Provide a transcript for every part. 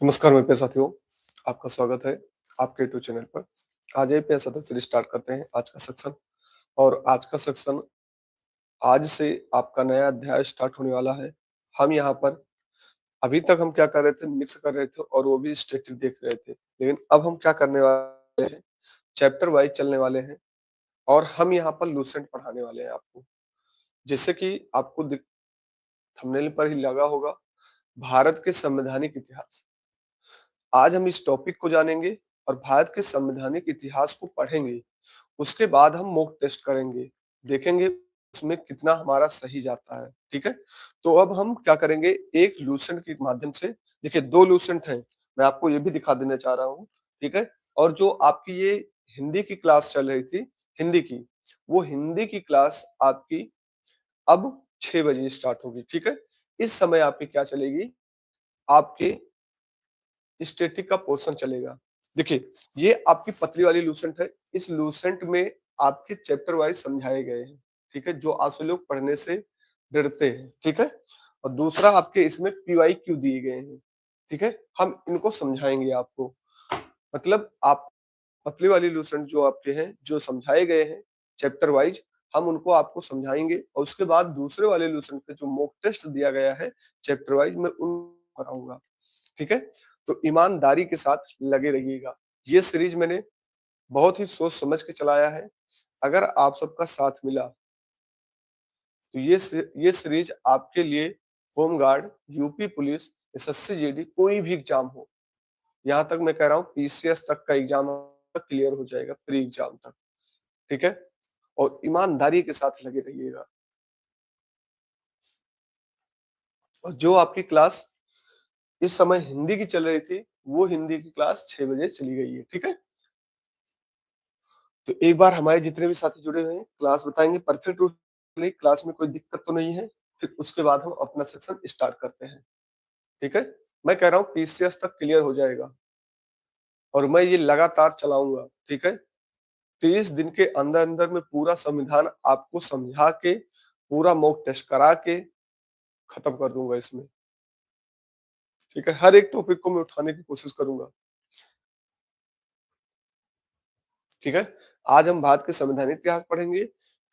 नमस्कार मेरे प्यारे साथियों, आपका स्वागत है आपके यूट्यूब चैनल पर। आज प्यारे साथियों फिर स्टार्ट करते हैं आज का सेक्शन। और आज का सेक्शन आज से आपका नया अध्याय स्टार्ट होने वाला है। हम यहाँ पर अभी तक हम क्या कर रहे थे, मिक्स कर रहे थे और वो भी स्टैटिक देख रहे थे। लेकिन अब हम क्या करने वाले हैं, चैप्टर वाइज चलने वाले हैं और हम यहाँ पर लूसेंट पढ़ाने वाले हैं आपको। जिससे कि आपको थंबनेल पर ही लगा होगा, भारत के संवैधानिक इतिहास। आज हम इस टॉपिक को जानेंगे और भारत के संवैधानिक इतिहास को पढ़ेंगे। उसके बाद हम मॉक टेस्ट करेंगे, देखेंगे उसमें कितना हमारा सही जाता है। ठीक है, तो अब हम क्या करेंगे, एक लूसेंट के माध्यम से। देखिए 2 लूसेंट हैं, मैं आपको ये भी दिखा देना चाह रहा हूँ। ठीक है, और जो आपकी ये हिंदी की क्लास चल रही थी, हिंदी की, वो हिंदी की क्लास आपकी अब 6 बजे स्टार्ट होगी। ठीक है, इस समय आपकी क्या चलेगी, आपके स्टैटिक का पोर्शन चलेगा। देखिए ये आपकी पतली वाली लूसेंट है। इस लूसेंट में आपके चैप्टर वाइज समझाए गए हैं। ठीक है, जो आपसे लोग पढ़ने से डरते हैं। ठीक है, और दूसरा आपके इसमें पीवाईक्यू दिए गए हैं। ठीक है, हम इनको समझाएंगे आपको। मतलब आप पतली वाली लूसेंट जो आपके हैं, जो समझाए गए हैं चैप्टर वाइज, हम उनको आपको समझाएंगे और उसके बाद दूसरे वाले लूसेंट पे जो मॉक टेस्ट दिया गया है चैप्टर वाइज, मैं उन कराऊंगा। ठीक है, तो ईमानदारी के साथ लगे रहिएगा। ये सीरीज मैंने बहुत ही सोच समझ के चलाया है। अगर आप सबका साथ मिला तो ये सीरीज आपके लिए home guard, UP police, SSC GD, कोई भी एग्जाम हो, यहाँ तक मैं कह रहा हूँ पीसीएस तक का एग्जाम क्लियर हो जाएगा, प्री एग्जाम तक। ठीक है, और ईमानदारी के साथ लगे रहिएगा। और जो आपकी क्लास इस समय हिंदी की चल रही थी, वो हिंदी की क्लास 6 बजे चली गई है। ठीक है, तो एक बार हमारे जितने भी साथी जुड़े हुए हैं क्लास बताएंगे परफेक्ट रूप से, क्लास में कोई दिक्कत तो नहीं है। फिर उसके बाद हम अपना सेक्शन स्टार्ट करते हैं। ठीक है, मैं कह रहा हूँ पीसीएस तक क्लियर हो जाएगा और मैं ये लगातार चलाऊंगा। ठीक है, 30 दिन के अंदर अंदर में पूरा संविधान आपको समझा के, पूरा मॉक टेस्ट करा के खत्म कर दूंगा इसमें। ठीक है, हर एक टॉपिक को मैं उठाने की कोशिश करूंगा। ठीक है, आज हम भारत के संवैधानिक इतिहास पढ़ेंगे।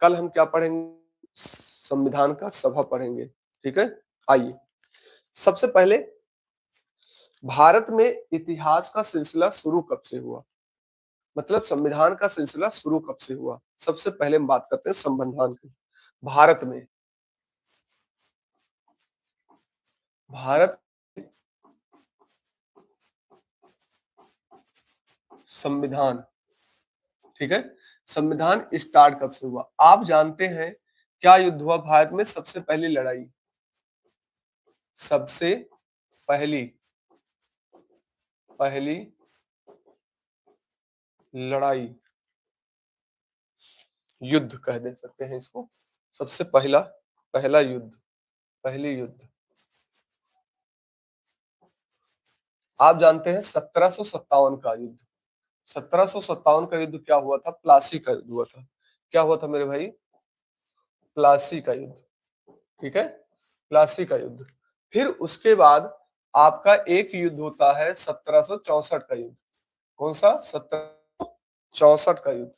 कल हम क्या पढ़ेंगे, संविधान का सभा पढ़ेंगे। ठीक है, आइए सबसे पहले भारत में इतिहास का सिलसिला शुरू कब से हुआ, मतलब संविधान का सिलसिला शुरू कब से हुआ। सबसे पहले हम बात करते हैं संविधान की। भारत में, भारत संविधान, ठीक है, संविधान स्टार्ट कब से हुआ। आप जानते हैं क्या युद्ध हुआ भारत में, सबसे पहली लड़ाई, सबसे पहली पहली लड़ाई, युद्ध कह दे सकते हैं इसको। सबसे पहला पहला युद्ध, पहली युद्ध, आप जानते हैं 1757 का युद्ध। 1757 का युद्ध क्या हुआ था, प्लासी का युद्ध हुआ था। क्या हुआ था मेरे भाई, प्लासी का युद्ध। ठीक है, प्लासी का युद्ध। फिर उसके बाद आपका एक युद्ध होता है 1764 का युद्ध। कौन सा, 1764 का युद्ध।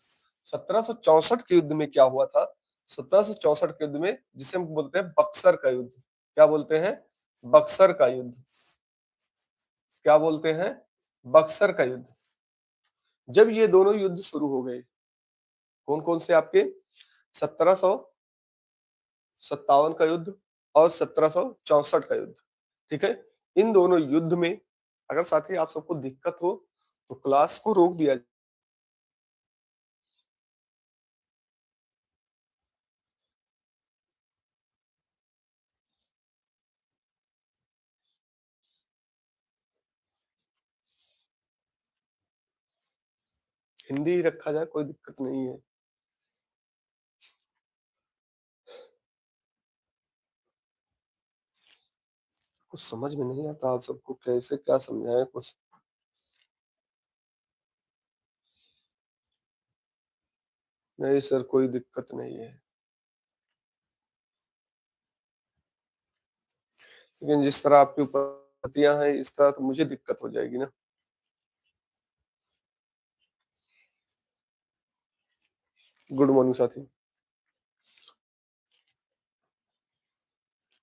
1764 के युद्ध में क्या हुआ था, 1764 के युद्ध में जिसे हम बोलते हैं बक्सर का युद्ध। क्या बोलते हैं, बक्सर का युद्ध। क्या बोलते हैं, बक्सर का युद्ध। जब ये दोनों युद्ध शुरू हो गए, कौन कौन से आपके, 1757 का युद्ध और 1764 का युद्ध। ठीक है, इन दोनों युद्ध में अगर साथी आप सबको दिक्कत हो तो क्लास को रोक दिया। हिंदी ही रखा जाए, कोई दिक्कत नहीं है। कुछ समझ में नहीं आता आप सबको कैसे क्या समझाएं कुछ। नहीं सर, कोई दिक्कत नहीं है, लेकिन जिस तरह आपके ऊपर पतियां हैं इस तरह, तो मुझे दिक्कत हो जाएगी ना। गुड मॉर्निंग साथी।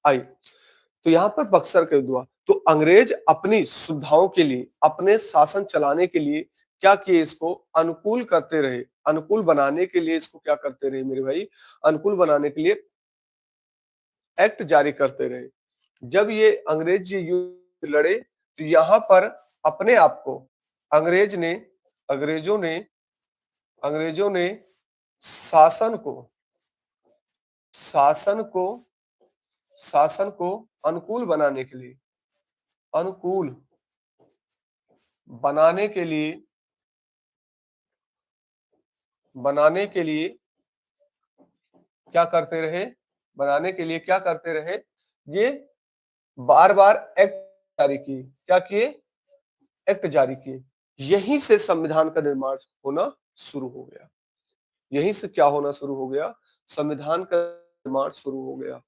आई। तो यहाँ पर बक्सर का युद्ध हुआ, तो अंग्रेज अपनी सुविधाओं के लिए, अपने शासन चलाने के लिए क्या किए, इसको अनुकूल करते रहे। अनुकूल बनाने के लिए इसको क्या करते रहे मेरे भाई, अनुकूल बनाने के लिए एक्ट जारी करते रहे। जब ये अंग्रेज ये युद्ध लड़े, तो यहाँ पर अपने आप को अंग्रेज ने अंग्रेजों ने अंग्रेजों ने शासन को शासन को शासन को अनुकूल बनाने के लिए, अनुकूल बनाने के लिए बनाने के लिए क्या करते रहे, बनाने के लिए क्या करते रहे, ये बार बार एक्ट जारी किए। क्या किए, एक्ट जारी किए। यहीं से संविधान का निर्माण होना शुरू हो गया। यहीं से क्या होना शुरू हो गया, संविधान का निर्माण शुरू हो गया।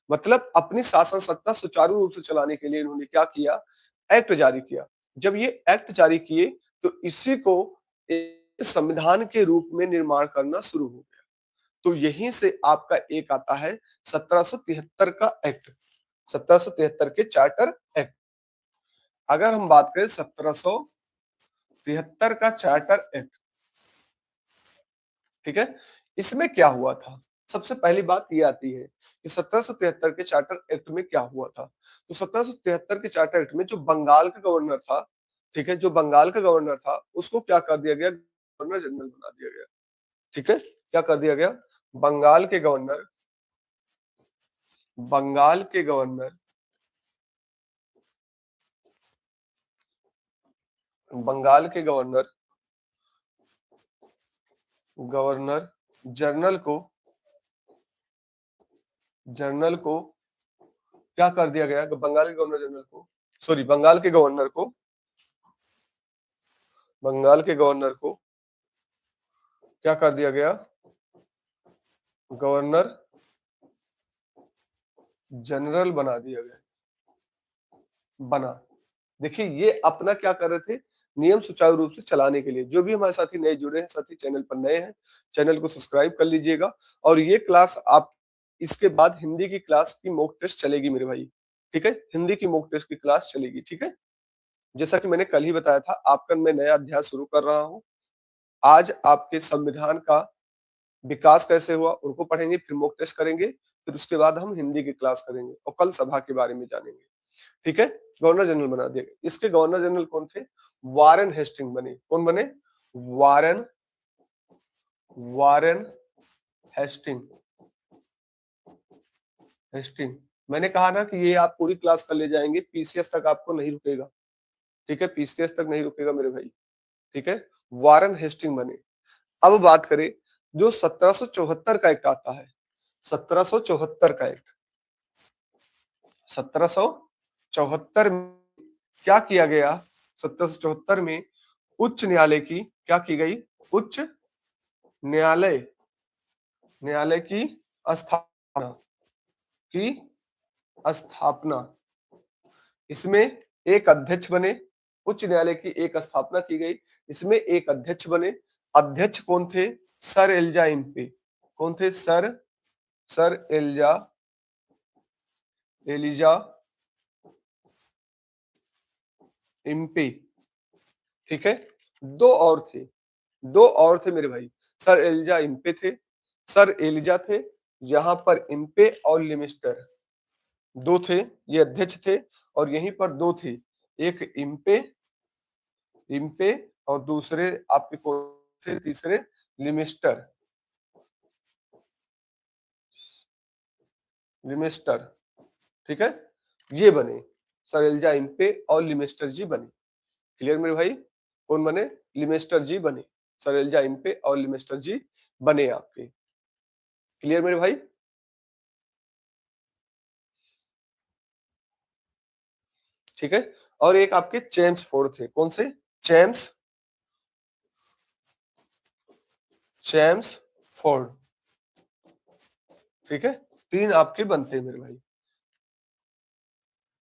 मतलब अपनी शासन सत्ता सुचारू रूप से चलाने के लिए इन्होंने क्या किया, एक्ट जारी किया। जब ये एक्ट जारी किए, तो इसी को एक संविधान के रूप में निर्माण करना शुरू हो गया। तो यहीं से आपका एक आता है 1773 का एक्ट, 1773 के चार्टर एक्ट। अगर हम बात करें 1773 का चार्टर एक्ट, ठीक है, इसमें क्या हुआ था। सबसे पहली बात ये आती है कि 1773 के चार्टर एक्ट में क्या हुआ था। तो 1773 के चार्टर एक्ट में जो बंगाल का गवर्नर था, ठीक है, जो बंगाल का गवर्नर था, उसको क्या कर दिया गया, गवर्नर जनरल बना दिया गया। ठीक है, क्या कर दिया गया, बंगाल के गवर्नर बंगाल के गवर्नर बंगाल के गवर्नर गवर्नर जनरल को जनरल को क्या कर दिया गया, बंगाल के गवर्नर जनरल को, सॉरी, बंगाल के गवर्नर को क्या कर दिया गया, गवर्नर जनरल बना दिया गया, बना। देखिए, ये अपना क्या कर रहे थे, नियम सुचारू रूप से चलाने के लिए। जो भी हमारे साथी नए जुड़े हैं, साथी चैनल पर नए हैं, चैनल को सब्सक्राइब कर लीजिएगा। और ये क्लास आप, इसके बाद हिंदी की क्लास की मॉक टेस्ट चलेगी मेरे भाई। ठीक है, हिंदी की मॉक टेस्ट की क्लास चलेगी। ठीक है, जैसा कि मैंने कल ही बताया था, आपका मैं नया अध्याय शुरू कर रहा हूँ। आज आपके संविधान का विकास कैसे हुआ उनको पढ़ेंगे, फिर मॉक टेस्ट करेंगे, फिर उसके बाद हम हिंदी की क्लास करेंगे और कल सभा के बारे में जानेंगे। ठीक है, गवर्नर जनरल बना दिया। इसके गवर्नर जनरल कौन थे, वारेन हेस्टिंग बने। कौन बने, वारेन वारेन हेस्टिंग हेस्टिंग मैंने कहा ना कि ये आप पूरी क्लास कर ले जाएंगे, पीसीएस तक आपको नहीं रुकेगा। ठीक है, पीसीएस तक नहीं रुकेगा मेरे भाई। ठीक है, वारेन हेस्टिंग बने। अब बात करें जो 1774 का एक्ट आता है, 1774 का एक्ट, 1774 में क्या किया गया, 1774 में उच्च न्यायालय की क्या की गई, उच्च न्यायालय न्यायालय स्थापना की स्थापना। इसमें एक अध्यक्ष बने, उच्च न्यायालय की एक स्थापना की गई, इसमें एक अध्यक्ष बने। अध्यक्ष कौन थे, सर एलिजा इम्पे। कौन थे, sir sir Elijah Elijah Impey. ठीक है, दो और थे, मेरे भाई। सर एलिजा इम्पे थे, सर एलिजा थे, यहाँ पर इम्पे और लिमिस्टर दो थे, ये अध्यक्ष थे। और यहीं पर दो थे, एक इम्पे इम्पे और दूसरे आपके कौन थे, तीसरे लिमिस्टर लिमिस्टर। ठीक है, ये बने, सर एलिजा इम्पे और लिमिस्टर जी बने। क्लियर मेरे भाई, कौन बने, लिमिस्टर जी बने, सर एलिजा इम्पे और लिमिस्टर जी बने आपके। क्लियर मेरे भाई। ठीक है, और एक आपके चेम्सफोर्ड थे। कौन से, चेम्स चेम्सफोर्ड। ठीक है, तीन आपके बनते हैं मेरे भाई।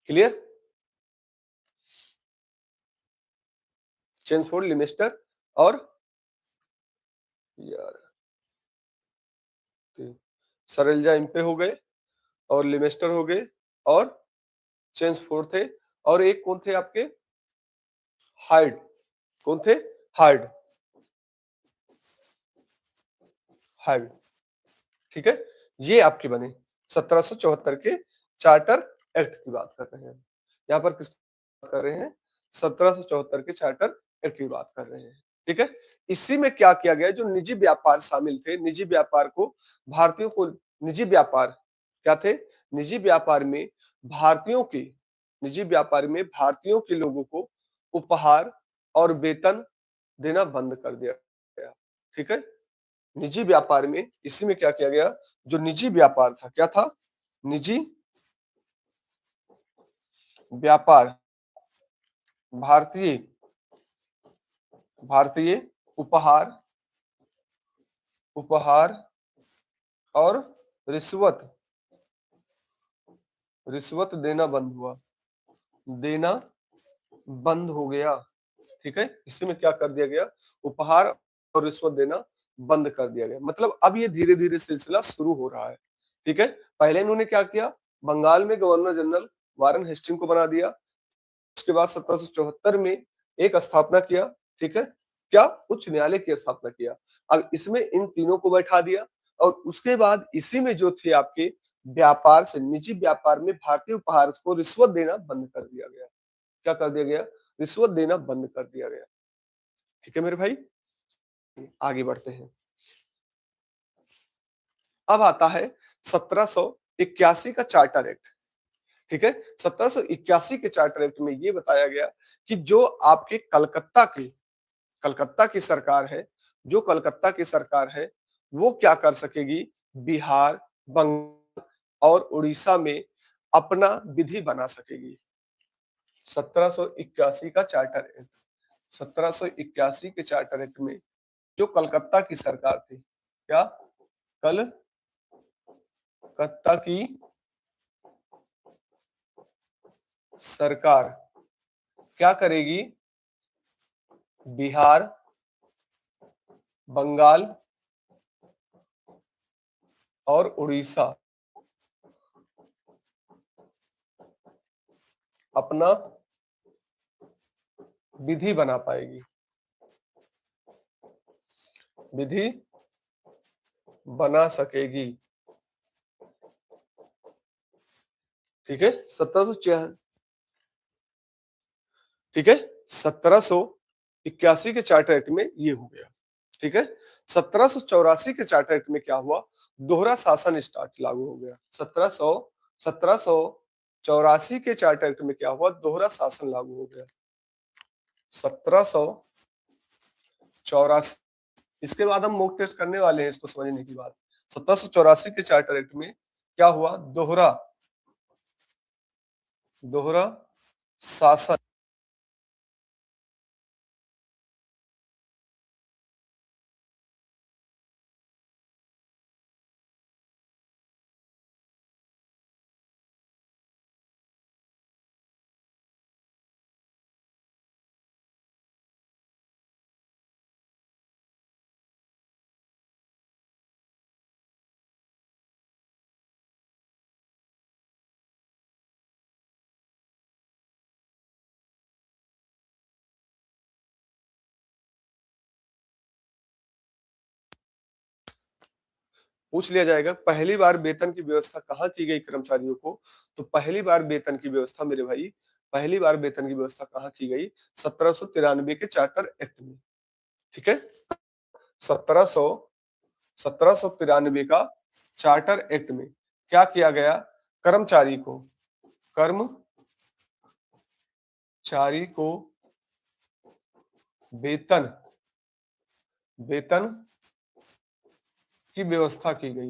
क्लियर। चेम्सफोर्ड, लिमेस्टर और यार सरेल्जा इम्पे हो गए और लिमेस्टर हो गए और चेम्सफोर्ड थे और एक कौन थे आपके? हार्ड। कौन थे? हार्ड। हार्ड। ठीक है, ये आपके बने 1774 के चार्टर एक्ट की बात कर रहे हैं। यहाँ पर किस बात कर रहे हैं? 1774 के चार्टर एक्ट की बात कर रहे हैं। ठीक है, इसी में क्या किया गया, जो निजी व्यापार शामिल थे, निजी व्यापार को भारतीयों को, निजी व्यापार क्या थे? निजी व्यापार में भारतीयों के, निजी व्यापार में भारतीयों के लोगों को उपहार और वेतन देना बंद कर दिया गया। ठीक है, निजी व्यापार में, इसी में क्या किया गया, जो निजी व्यापार था, क्या था? निजी व्यापार भारतीय भारतीय उपहार उपहार और रिश्वत रिश्वत देना बंद हुआ, देना बंद हो गया। ठीक है, इसी में क्या कर दिया गया, उपहार और रिश्वत देना बंद कर दिया गया। मतलब अब ये धीरे धीरे सिलसिला शुरू हो रहा है। ठीक है, पहले इन्होंने क्या किया, बंगाल में गवर्नर जनरल वारन हेस्टिंग को बना दिया। उसके बाद 1774 में एक स्थापना किया। ठीक है, क्या? उच्च न्यायालय की स्थापना किया। अब इसमें इन तीनों को बैठा दिया और उसके बाद इसी में जो थे आपके व्यापार से, निजी व्यापार में भारतीय उपहार को रिश्वत देना बंद कर दिया गया। क्या कर दिया गया? रिश्वत देना बंद कर दिया गया। ठीक है मेरे भाई, आगे बढ़ते हैं। अब आता है 1781 का चार्टर एक्ट। ठीक है, 1781 के चार्टर एक्ट में ये बताया गया कि जो आपके कलकत्ता की सरकार है, जो कलकत्ता की सरकार है, वो क्या कर सकेगी, बिहार, बंगाल और उड़ीसा में अपना विधि बना सकेगी। 1781 का चार्टर एक्ट, 1781 के चार्टर एक्ट में जो कलकत्ता की सरकार थी, क्या? कलकत्ता की सरकार क्या करेगी, बिहार, बंगाल और उड़ीसा अपना विधि बना पाएगी, विधि बना सकेगी। ठीक है, 1700, ठीक है, 1781 के चार्टर एक्ट में ये हो गया। ठीक है, 1784 के चार्टर एक्ट में क्या हुआ, दोहरा शासन स्टार्ट लागू हो गया। 1784 के चार्टर एक्ट में क्या हुआ, दोहरा शासन लागू हो गया। 1784, इसके बाद हम मॉक टेस्ट करने वाले हैं, इसको समझने की बात। 1784 के चार्टर एक्ट में क्या हुआ, दोहरा दोहरा शासन पूछ लिया जाएगा, पहली बार वेतन की व्यवस्था कहाँ की गई कर्मचारियों को? तो पहली बार वेतन की व्यवस्था मेरे भाई, पहली बार वेतन की व्यवस्था कहाँ की गई, 1793 के चार्टर एक्ट में। ठीक है, 1700 1793 का चार्टर एक्ट में क्या किया गया, कर्मचारी को कर्मचारी को वेतन वेतन की व्यवस्था की गई,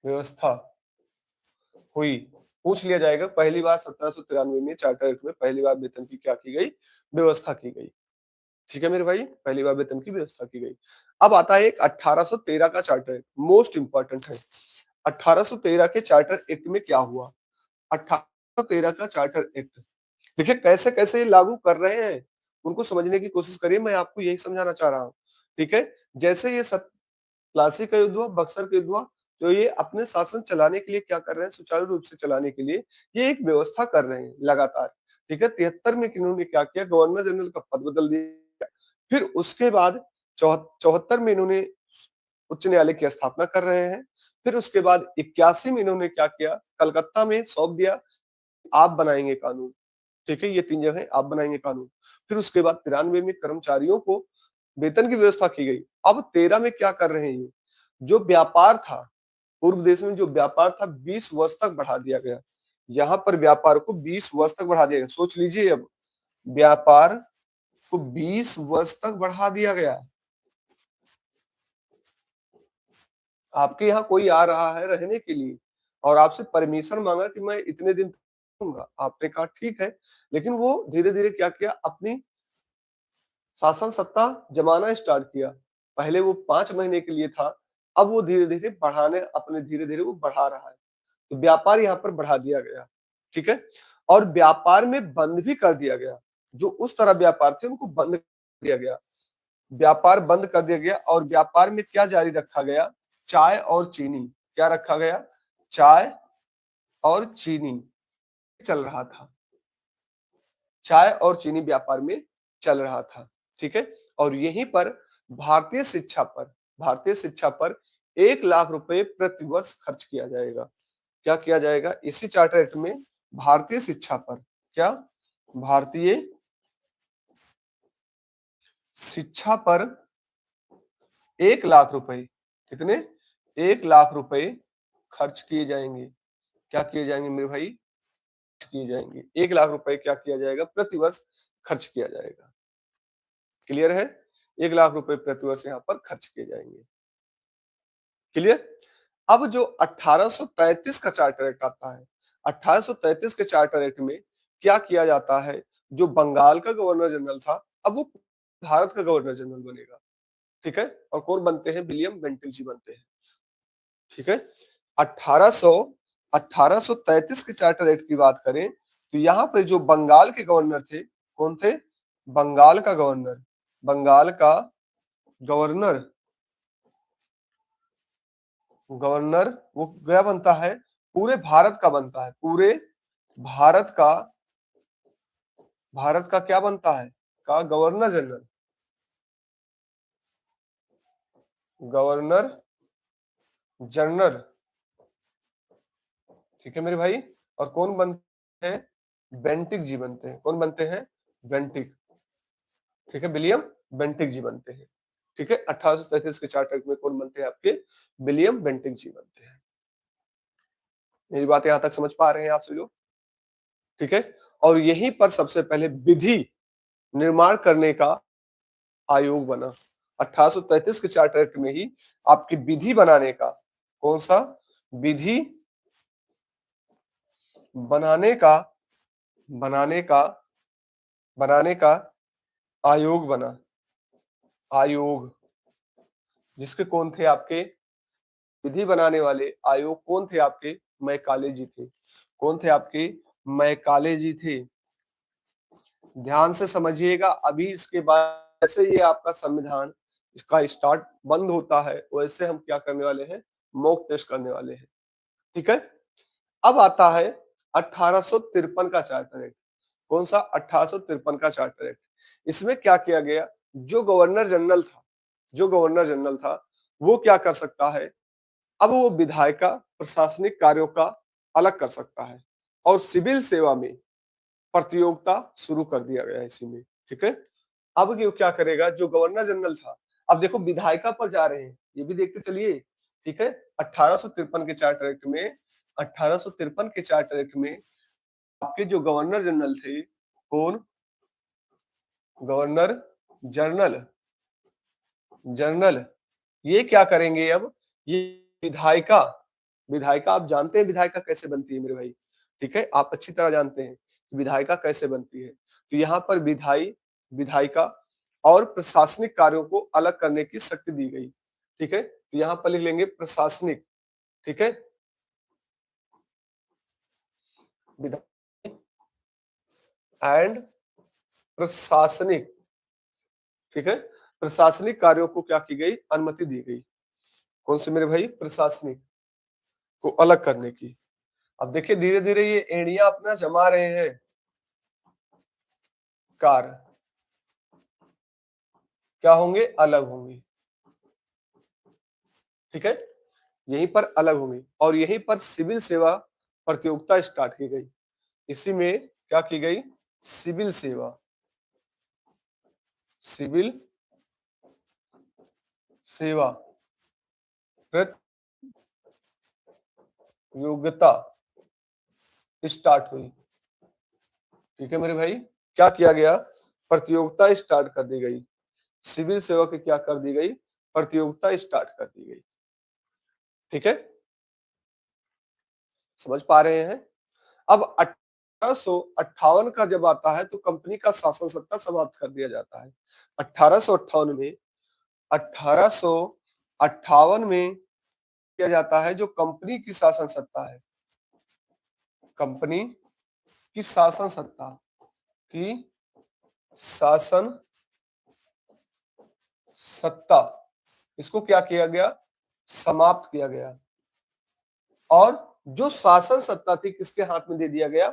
व्यवस्था हुई। पूछ लिया जाएगा, पहली बार 1793 में चार्टर एक्ट में पहली बार वेतन की क्या की गई, व्यवस्था की गई। ठीक है मेरे भाई, पहली बार वेतन की व्यवस्था की गई। अब आता है एक 1813 का चार्टर एक्ट, मोस्ट इंपॉर्टेंट है। 1813 के चार्टर एक्ट में क्या हुआ, 1813 का चार्टर एक्ट, देखिए कैसे-कैसे ये लागू कर रहे हैं, उनको समझने की कोशिश करिए, मैं आपको यही समझाना चाह रहा हूँ, ठीक है? जैसे ये प्लासी का युद्ध हुआ, बक्सर का युद्ध हुआ, तो ये अपने शासन चलाने के लिए क्या कर रहे हैं, सुचारू रूप से चलाने के लिए ये एक व्यवस्था कर रहे हैं लगातार, ठीक है? 73 में इन्होंने क्या किया, गवर्नर जनरल का पद बदल दिया। फिर उसके बाद 74 में इन्होंने उच्च न्यायालय की स्थापना कर रहे हैं। फिर उसके बाद 81 में इन्होंने क्या किया, कलकत्ता में सौंप दिया, आप बनाएंगे कानून, ठीक है? ये 3 जगह आप बनाएंगे कानून। फिर उसके बाद 93 में कर्मचारियों को वेतन की व्यवस्था की गई। अब 13 में क्या कर रहे हैं ये, जो व्यापार था, पूर्व देश में जो व्यापार था 20 वर्ष तक बढ़ा दिया गया। यहाँ पर व्यापार को 20 वर्ष तक बढ़ा दिया गया। सोच लीजिए अब, व्यापार को 20 वर्ष तक बढ़ा दिया गया। आपके यहाँ कोई आ रहा है रहने के लिए और आपसे परमिशन मांगा कि मैं इतने दिन रहूंगा, आपने कहा ठीक है, लेकिन वो धीरे-धीरे क्या किया, अपनी शासन सत्ता जमाना स्टार्ट किया। पहले वो 5 महीने के लिए था, अब वो धीरे-धीरे धीरे-धीरे वो बढ़ा रहा है। तो व्यापार यहाँ पर बढ़ा दिया गया, ठीक है? और व्यापार में बंद भी कर दिया गया। जो उस तरह व्यापार थे उनको बंद कर दिया गया। व्यापार बंद कर दिया गया और व्यापार में क्या जारी रखा गया? चाय और चीनी। क्या रखा गया? चाय और चीनी चल रहा था। चाय और चीनी व्यापार में चल रहा था, ठीक है? और यहीं पर भारतीय शिक्षा पर 1 लाख रुपए प्रति वर्ष खर्च किया जाएगा। क्या किया जाएगा? इसी चार्टर एक्ट में भारतीय शिक्षा पर क्या? भारतीय शिक्षा पर 1 लाख रुपए, कितने? 1 लाख रुपए खर्च किए जाएंगे। क्या किए जाएंगे मेरे भाई? किए जाएंगे। 1 लाख रुपए क्या किया जाएगा? प्रति वर्ष खर्च किया जाएगा। क्लियर है? 1 लाख रुपए प्रति वर्ष यहाँ पर खर्च किए जाएंगे। क्लियर? अब जो 1833 का चार्टर एक्ट आता है, 1833 के चार्टर एक्ट में क्या किया जाता है, जो बंगाल का गवर्नर जनरल था, अब वो भारत का गवर्नर जनरल बनेगा, ठीक है? और कौन बनते हैं? विलियम बेंटिक जी बनते हैं, ठीक है? 1800 1833 के चार्टर एक्ट की बात करें तो यहाँ पे जो बंगाल के गवर्नर थे, कौन थे? बंगाल का गवर्नर, बंगाल का गवर्नर गवर्नर वो क्या बनता है? पूरे भारत का बनता है, पूरे भारत का क्या बनता है? का गवर्नर जनरल, गवर्नर जनरल, ठीक है मेरे भाई? और कौन बनते हैं? बेंटिक जी बनते हैं। कौन बनते हैं? बेंटिक, ठीक है? विलियम बेंटिक जी बनते हैं, ठीक है? 1833 के चार्टर में कौन बनते हैं आपके? विलियम बेंटिक जी बनते हैं। मेरी बात यहां तक समझ पा रहे हैं आप सभी लोग? ठीक है? और यहीं पर सबसे पहले विधि निर्माण करने का आयोग बना। 1833 के चार्टर एक्ट में ही आपकी विधि बनाने का, कौन सा? विधि बनाने का बनाने का बनाने का आयोग बना। आयोग, जिसके कौन थे आपके? विधि बनाने वाले आयोग कौन थे आपके? मैकाले जी थे। कौन थे आपके? मैकाले जी थे। ध्यान से समझिएगा, अभी इसके बाद जैसे ये आपका संविधान इसका स्टार्ट बंद होता है, वैसे हम क्या करने वाले हैं? मॉक टेस्ट करने वाले हैं, ठीक है? अब आता है 1853 का चार्टर एक्ट। कौन सा? 1853 का चार्टर एक्ट। इसमें क्या किया गया? जो गवर्नर जनरल था, वो क्या कर सकता है? अब वो विधायिका प्रशासनिक कार्यों का अलग कर सकता है और सिविल सेवा में प्रतियोगिता शुरू कर दिया गया है इसी में, ठीक है? अब ये क्या करेगा? जो गवर्नर जनरल था, अब देखो विधायिका पर जा रहे हैं, ये भी देखते चलिए, ठीक है? 1853 के चार्टर एक्ट में 1853 के चार्टर एक्ट में आपके जो गवर्नर जनरल थे, कौन? गवर्नर जनरल, जनरल ये क्या करेंगे अब? ये विधायिका, विधायिका आप जानते हैं विधायिका कैसे बनती है मेरे भाई, ठीक है? आप अच्छी तरह जानते हैं विधायिका कैसे बनती है। तो यहाँ पर विधायिका और प्रशासनिक कार्यों को अलग करने की शक्ति दी गई, ठीक है? तो यहाँ पर लिख लेंगे प्रशासनिक, ठीक है? विधा एंड प्रशासनिक, ठीक है, प्रशासनिक कार्यों को क्या की गई, अनुमति दी गई। कौन से मेरे भाई, प्रशासनिक को अलग करने की। अब देखिए धीरे धीरे ये एड़ियां अपना जमा रहे हैं, कार्य क्या होंगे, अलग होंगे, ठीक है, यहीं पर अलग होंगे और यहीं पर सिविल सेवा प्रतियोगिता स्टार्ट की गई। इसी में क्या की गई, सिविल सेवा, सिविल सेवा प्रतियोगिता स्टार्ट हुई, ठीक है मेरे भाई। क्या किया गया, प्रतियोगिता स्टार्ट कर दी गई, सिविल सेवा की क्या कर दी गई, प्रतियोगिता स्टार्ट कर दी गई, ठीक है, समझ पा रहे हैं। अब 1858 का जब आता है तो कंपनी का शासन सत्ता समाप्त कर दिया जाता है। 1858 में, 1858 में किया जाता है, जो कंपनी की शासन सत्ता है, कंपनी की शासन सत्ता, की शासन सत्ता, इसको क्या किया गया, समाप्त किया गया। और जो शासन सत्ता थी किसके हाथ में दे दिया गया,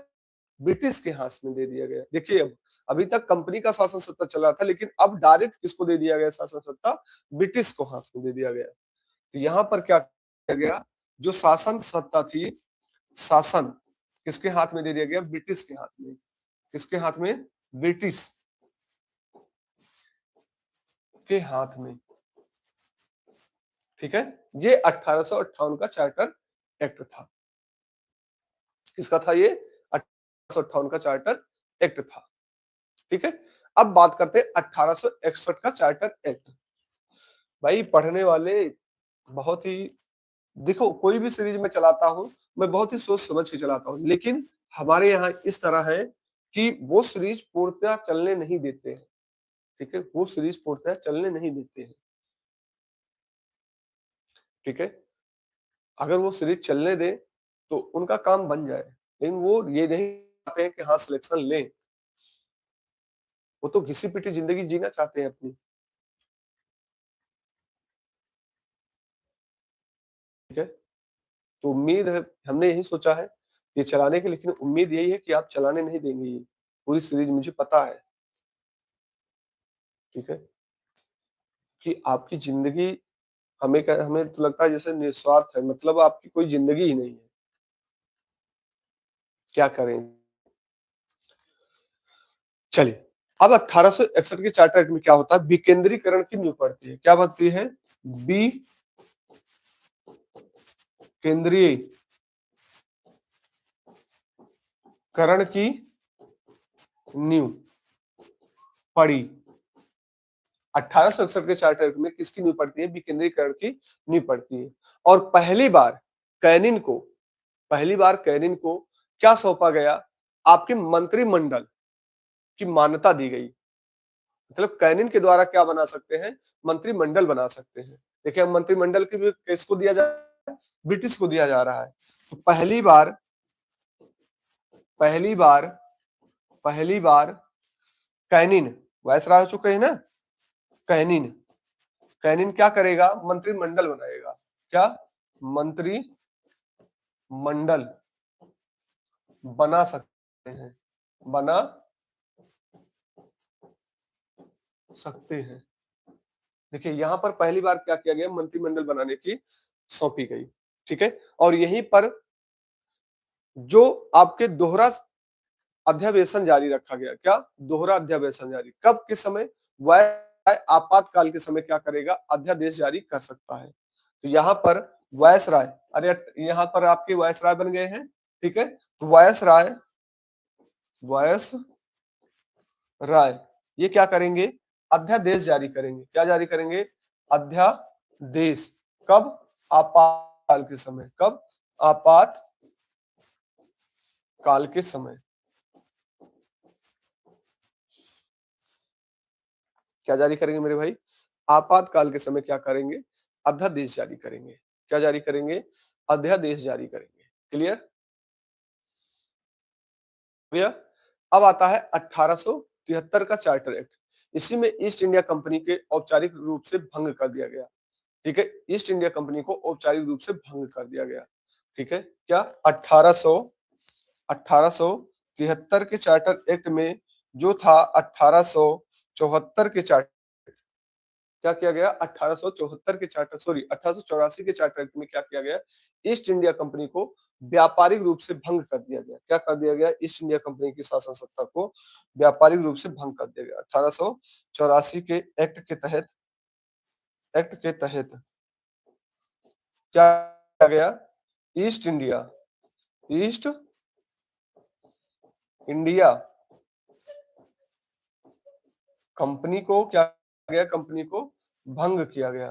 ब्रिटिश के हाथ में दे दिया गया। देखिए अब, अभी तक कंपनी का शासन सत्ता चल रहा था, लेकिन अब डायरेक्ट किसको दे दिया गया शासन सत्ता, ब्रिटिश को हाथ में दे दिया गया। तो यहाँ पर क्या किया गया, जो शासन सत्ता थी, शासन किसके हाथ में दे दिया गया, ब्रिटिश के हाथ में, किसके हाथ में, ब्रिटिश के हाथ में, ठीक है। ये 1858 का चार्टर एक्ट था, किसका था ये, 1858 का चार्टर एक्ट था, ठीक है। अब बात करते हैं 1861 का चार्टर एक्ट। भाई पढ़ने वाले बहुत ही, देखो कोई भी सीरीज में चलाता हूं, मैं बहुत ही सोच समझ के चलाता हूं, लेकिन हमारे यहाँ इस तरह है कि वो सीरीज पूर्णतः चलने नहीं देते हैं, ठीक है, वो सीरीज पूर्णतः चलने नहीं देते हैं, ठीक है। अगर वो सीरीज चलने दें तो उनका काम बन जाए, लेकिन वो ये नहीं चाहते हैं कि हाँ सिलेक्शन लें, वो तो घिसी पिटी जिंदगी जीना चाहते हैं अपनी, ठीक है। तो उम्मीद है, हमने यही सोचा है ये चलाने की, लेकिन उम्मीद यही है कि आप चलाने नहीं देंगे ये पूरी सीरीज, मुझे पता है, ठीक है, कि आपकी जिंदगी, हमें तो लगता है जैसे निस्वार्थ है, मतलब आपकी कोई जिंदगी ही नहीं है, क्या करें। चलिए, अब 1861 के चार्टर एक्ट में क्या होता है, विकेंद्रीकरण की नींव पड़ती है, क्या बनती है, विकेंद्रीकरण की नींव पड़ी। 1861 के चार्टर में किसकी नींव पड़ती है, विकेंद्रीकरण की नींव पड़ती है। और पहली बार कैनिन को क्या सौंपा गया, आपके मंत्रिमंडल की मान्यता दी गई, मतलब कैनिन के द्वारा क्या बना सकते हैं, मंत्रिमंडल बना सकते हैं। देखिए हम मंत्रिमंडल की भी किसको दिया जा रहा है, ब्रिटिश को दिया जा रहा है। तो पहली बार पहली बार कैनिन वायसराय हो चुके हैं ना, कैनिन कैनिन क्या करेगा, मंत्रिमंडल बनाएगा, क्या, मंत्रिमंडल बना सकते हैं, बना सकते हैं। देखिए यहां पर पहली बार क्या किया गया, मंत्रिमंडल बनाने की सौंपी गई, ठीक है। और यहीं पर जो आपके दोहरा अध्यावेशन जारी रखा गया, क्या, दोहरा अध्यावेशन जारी, कब, किस समय, वह आपातकाल के समय क्या करेगा, अध्यादेश जारी कर सकता है। तो यहाँ पर वायसराय, अरे यहाँ पर आपके वायसराय बन गए हैं, ठीक है। तो वायसराय ये क्या करेंगे, अध्यादेश जारी करेंगे, क्या जारी करेंगे, अध्यादेश, कब, आपातकाल के समय, कब, आपात काल के समय, क्या जारी करेंगे मेरे भाई, आपातकाल के समय क्या करेंगे, अध्यादेश जारी करेंगे, क्या जारी करेंगे, अध्यादेश जारी करेंगे। क्लियर, भैया। अब आता है 1873 का चार्टर एक्ट। इसी में ईस्ट इंडिया कंपनी के औपचारिक रूप से भंग कर दिया गया। ठीक है, ईस्ट इंडिया कंपनी को औपचारिक रूप से भंग कर दिया गया। ठीक है, क्या 1873 के चार्टर एक्ट में जो था 1874 के चार्टर, क्या किया गया 1874 के चार्टर, सॉरी 1884 के चार्टर एक्ट में क्या किया गया, ईस्ट इंडिया कंपनी को व्यापारिक रूप से भंग कर दिया गया। क्या कर दिया गया, ईस्ट इंडिया कंपनी की शासन सत्ता को व्यापारिक रूप से भंग कर दिया गया। 1884 के एक्ट के तहत क्या किया गया, ईस्ट इंडिया कंपनी को क्या किया गया, कंपनी को भंग किया गया।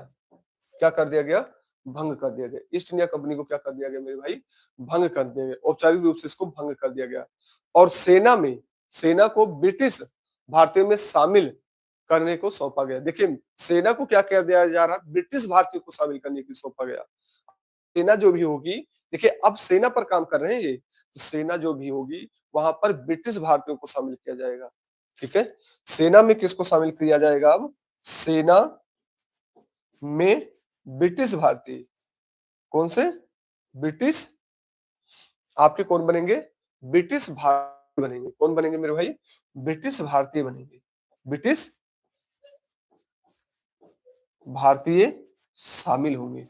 क्या कर दिया गया, भंग कर दिया गया। ईस्ट इंडिया कंपनी को क्या कर दिया गया मेरे भाई, भंग कर दिया गया, औपचारिक रूप से इसको भंग कर दिया गया। और सेना को ब्रिटिश भारतीयों में शामिल करने को सौंपा गया। देखिए सेना को क्या कह दिया जा रहा, ब्रिटिश भारतीयों को शामिल करने की सौंपा गया। सेना जो भी होगी, देखिए अब सेना पर काम कर रहे हैं ये, तो सेना जो भी होगी वहां पर ब्रिटिश भारतीयों को शामिल किया जाएगा। ठीक है, सेना में किसको शामिल किया जाएगा, अब सेना में ब्रिटिश भारतीय, कौन से, ब्रिटिश, आपके कौन बनेंगे, ब्रिटिश भारतीय बनेंगे। कौन बनेंगे मेरे भाई, ब्रिटिश भारतीय बनेंगे। ब्रिटिश भारतीय शामिल होंगे।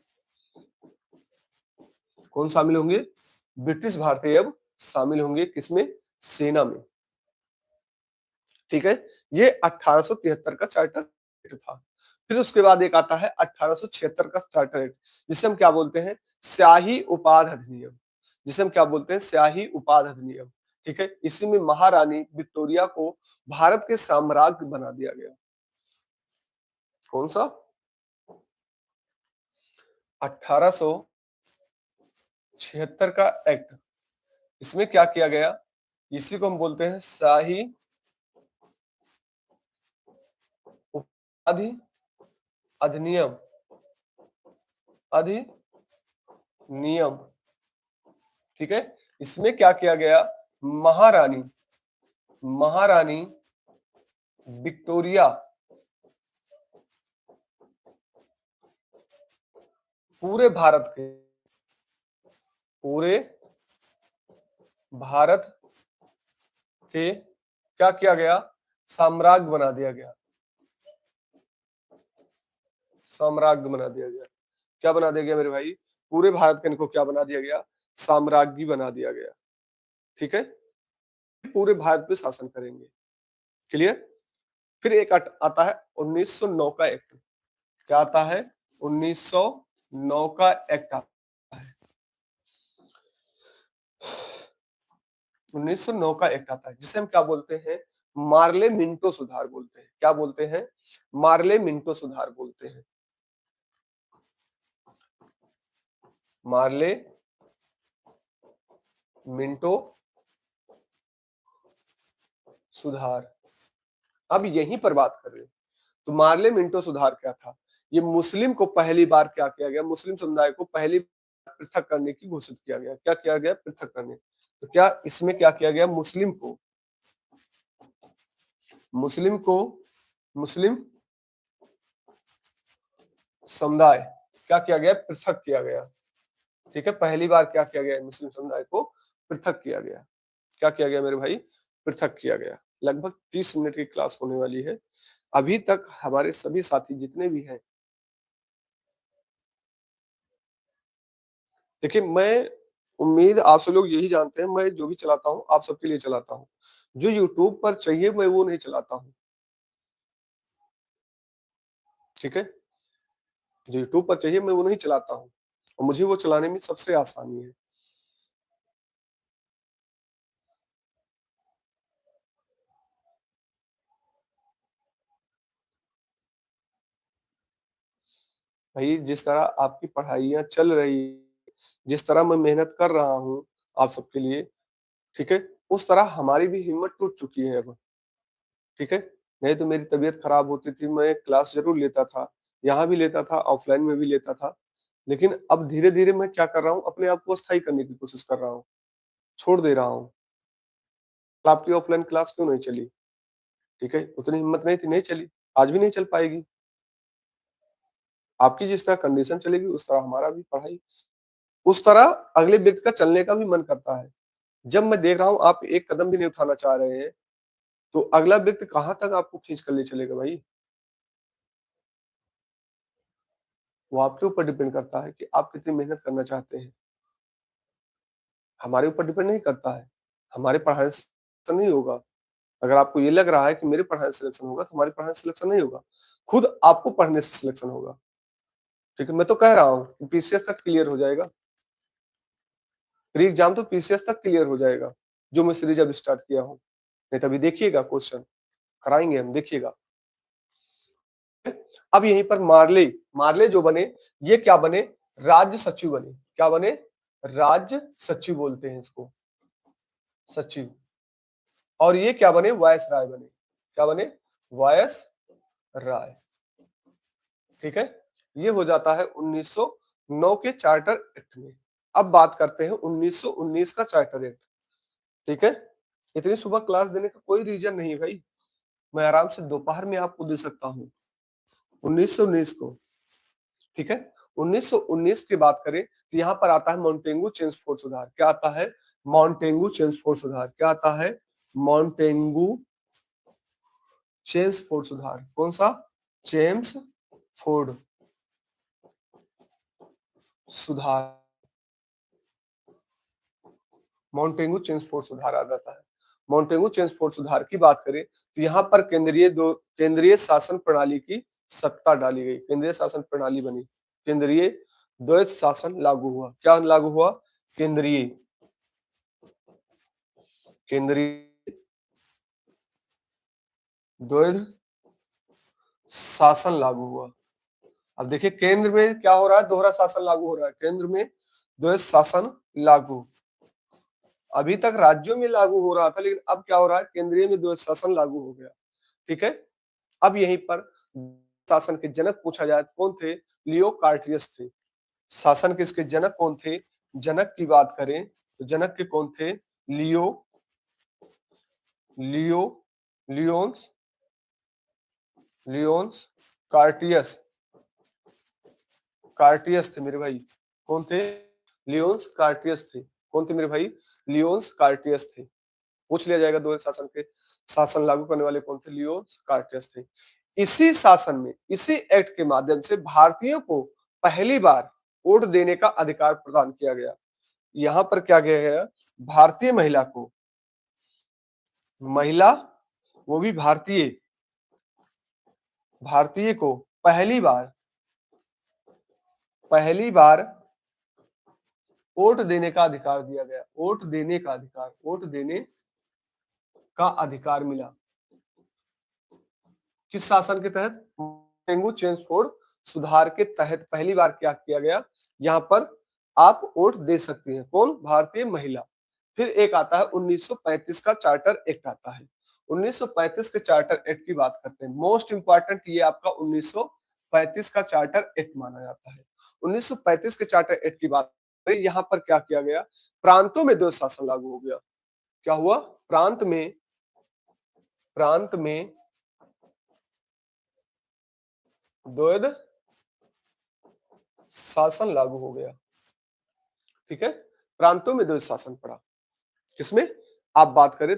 कौन शामिल होंगे, ब्रिटिश भारतीय अब शामिल होंगे किसमें, सेना में। ठीक है, ये 1873 का चार्टर एक्ट था। फिर उसके बाद एक आता है 1876 का चार्टर एक्ट, जिसे हम क्या बोलते हैं, स्याही उपाधि अधिनियम, जिसे हम क्या बोलते हैं, स्याही उपाधि अधिनियम। ठीक है, इसी में महारानी विक्टोरिया को भारत के साम्राज्य बना दिया गया। कौन सा, 1876 का एक्ट, इसमें क्या किया गया, इसी को हम बोलते हैं शाही उपाधि अधिनियम, अधिनियम। ठीक है, इसमें क्या किया गया, महारानी महारानी विक्टोरिया पूरे भारत के क्या किया गया, साम्राज्य बना दिया गया। साम्राज्य बना दिया गया, क्या बना दिया गया मेरे भाई, पूरे भारत के इनको क्या बना दिया गया, साम्राज्य बना दिया गया। ठीक है, पूरे भारत पे शासन करेंगे। क्लियर। फिर एक आता है 1909 का एक्ट। क्या आता है, 1909 का एक्ट आता है। 1909 का एक्ट आता है जिसे हम क्या बोलते हैं, मार्ले मिंटो सुधार बोलते हैं। क्या बोलते हैं, मार्ले मिंटो सुधार बोलते हैं। मार्ले मिंटो सुधार। अब यहीं पर बात कर रहे हैं, तो मार्ले मिंटो सुधार क्या था, ये मुस्लिम को पहली बार क्या किया गया, मुस्लिम समुदाय को पहली पृथक करने की घोषित किया गया। क्या किया गया, पृथक करने। तो क्या इसमें क्या किया गया, मुस्लिम को मुस्लिम समुदाय क्या किया गया, पृथक किया गया। ठीक है, पहली बार क्या किया गया, मुस्लिम समुदाय को पृथक किया गया। क्या किया गया मेरे भाई, पृथक किया गया। लगभग 30 मिनट की क्लास होने वाली है। अभी तक हमारे सभी साथी जितने भी हैं, देखिए मैं उम्मीद आप सब लोग यही जानते हैं, मैं जो भी चलाता हूँ आप सबके लिए चलाता हूँ। जो यूट्यूब पर चाहिए मैं वो नहीं चलाता हूँ। ठीक है, जो यूट्यूब पर चाहिए मैं वो नहीं चलाता हूँ, और मुझे वो चलाने में सबसे आसानी है। भाई जिस तरह आपकी पढ़ाइयाँ चल रही, जिस तरह मैं मेहनत कर रहा हूँ आप सबके लिए, ठीक है, उस तरह हमारी भी हिम्मत टूट चुकी है अब। ठीक है, नहीं तो मेरी तबीयत खराब होती थी, मैं क्लास जरूर लेता था, यहाँ भी लेता था, ऑफलाइन में भी लेता था। लेकिन अब धीरे धीरे मैं क्या कर रहा हूँ, अपने आप को स्थायी करने की कोशिश कर रहा हूँ, छोड़ दे रहा हूँ। आपकी ऑफलाइन क्लास क्यों नहीं चली? ठीक है, उतनी हिम्मत नहीं थी, नहीं चली, आज भी नहीं चल पाएगी। आपकी जिस तरह कंडीशन चलेगी उस तरह हमारा भी पढ़ाई, उस तरह अगले व्यक्ति का चलने का भी मन करता है। जब मैं देख रहा हूँ आप एक कदम भी नहीं उठाना चाह रहे हैं, तो अगला व्यक्ति कहाँ तक आपको खींच कर ले चलेगा भाई? वो आपके ऊपर डिपेंड करता है कि आप कितनी मेहनत करना चाहते हैं। हमारे ऊपर डिपेंड नहीं करता है। हमारे पढ़ाई से नहीं होगा। अगर आपको ये लग रहा है कि मेरे पढ़ाई से सिलेक्शन होगा, तो हमारी पढ़ाई से सिलेक्शन नहीं होगा। खुद आपको पढ़ने से सिलेक्शन होगा। ठीक है, मैं तो कह रहा हूँ कि पीसीएस तक क्लियर हो जाएगा। प्री एग्जाम तो पीसीएस तक क्लियर हो जाएगा, जो मैं सीरीज अब स्टार्ट किया हूँ। नहीं तो अभी देखिएगा क्वेश्चन, कराएंगे हम, देखिएगा। अब यहीं पर मार्ले, मार्ले जो बने, ये क्या बने? राज्य सचिव बने। क्या बने? राज्य सचिव बोलते हैं इसको, सचिव। और ये क्या बने? वायस राय बने। क्या बने? वायस राय। ठीक है, ये हो जाता है 1909 के चार्टर एक्ट में। अब बात करते हैं 1919 का चार्टर एक्ट। ठीक है, इतनी सुबह क्लास देने का कोई रीजन नहीं भाई, मैं आराम से दोपहर में आपको दे सकता हूँ 1919 को। ठीक है, 1919 की बात करें तो यहाँ पर आता है माउंटेंगू चेम्सफोर्ड सुधार। क्या आता है? माउंटेंगू चेम्सफोर्ड सुधार। क्या आता है? माउंटेंगू चेम्सफोर्ड सुधार। कौन सा? चेम्सफोर्ड सुधार। माउंटेंगू चेम्सफोर्ड सुधार आ जाता है। माउंटेंगू चेम्सफोर्ड सुधार की बात करें तो यहाँ पर केंद्रीय शासन प्रणाली की सत्ता डाली गई। केंद्रीय शासन प्रणाली बनी। केंद्रीय द्वैत शासन लागू हुआ। क्या लागू हुआ? केंद्रीय केंद्रीय द्वैत शासन लागू हुआ। अब देखिए केंद्र में क्या हो रहा है? दोहरा शासन लागू हो रहा है। केंद्र में द्वैत शासन लागू। अभी तक राज्यों में लागू हो रहा था, लेकिन अब क्या हो रहा है? केंद्रीय में द्वैत शासन लागू हो गया। ठीक है, अब यहीं पर शासन के जनक पूछा जाए तो कौन थे? लियो कार्टियस थे। शासन के इसके जनक कौन थे? जनक की बात करें तो जनक के कौन थे? लियो लियो लियोन्स लियोन्स कार्टियस। कार्टियस थे मेरे भाई। कौन थे? लियोन्स कार्टियस थे। कौन थे मेरे भाई? लियोन्स कार्टियस थे। पूछ लिया जाएगा दो शासन के शासन लागू करने वाले कौन थे? लियोन्स कार्टियस थे। इसी शासन में, इसी एक्ट के माध्यम से भारतीयों को पहली बार वोट देने का अधिकार प्रदान किया गया। यहां पर क्या गया है? भारतीय महिला को, महिला वो भी भारतीय, भारतीय को पहली बार वोट देने का अधिकार दिया गया। वोट देने का अधिकार, वोट देने का अधिकार मिला। किस शासन के तहत? डेंगू चेम्सफोर्ड सुधार के तहत पहली बार क्या किया गया? यहाँ पर आप वोट दे सकती हैं। कौन? भारतीय महिला। फिर एक आता है 1935 का चार्टर एक्ट आता है। 1935 के चार्टर एक्ट की बात करते हैं। मोस्ट इंपॉर्टेंट ये आपका 1935 का चार्टर एक्ट माना जाता है। 1935 के चार्टर एक्ट की बात करें, यहाँ पर क्या किया गया? प्रांतों में द्वैत शासन लागू हो गया। क्या हुआ? प्रांत में द्वैत शासन लागू हो गया। ठीक है, प्रांतों में द्वैत शासन पड़ा। किसमें? आप बात करें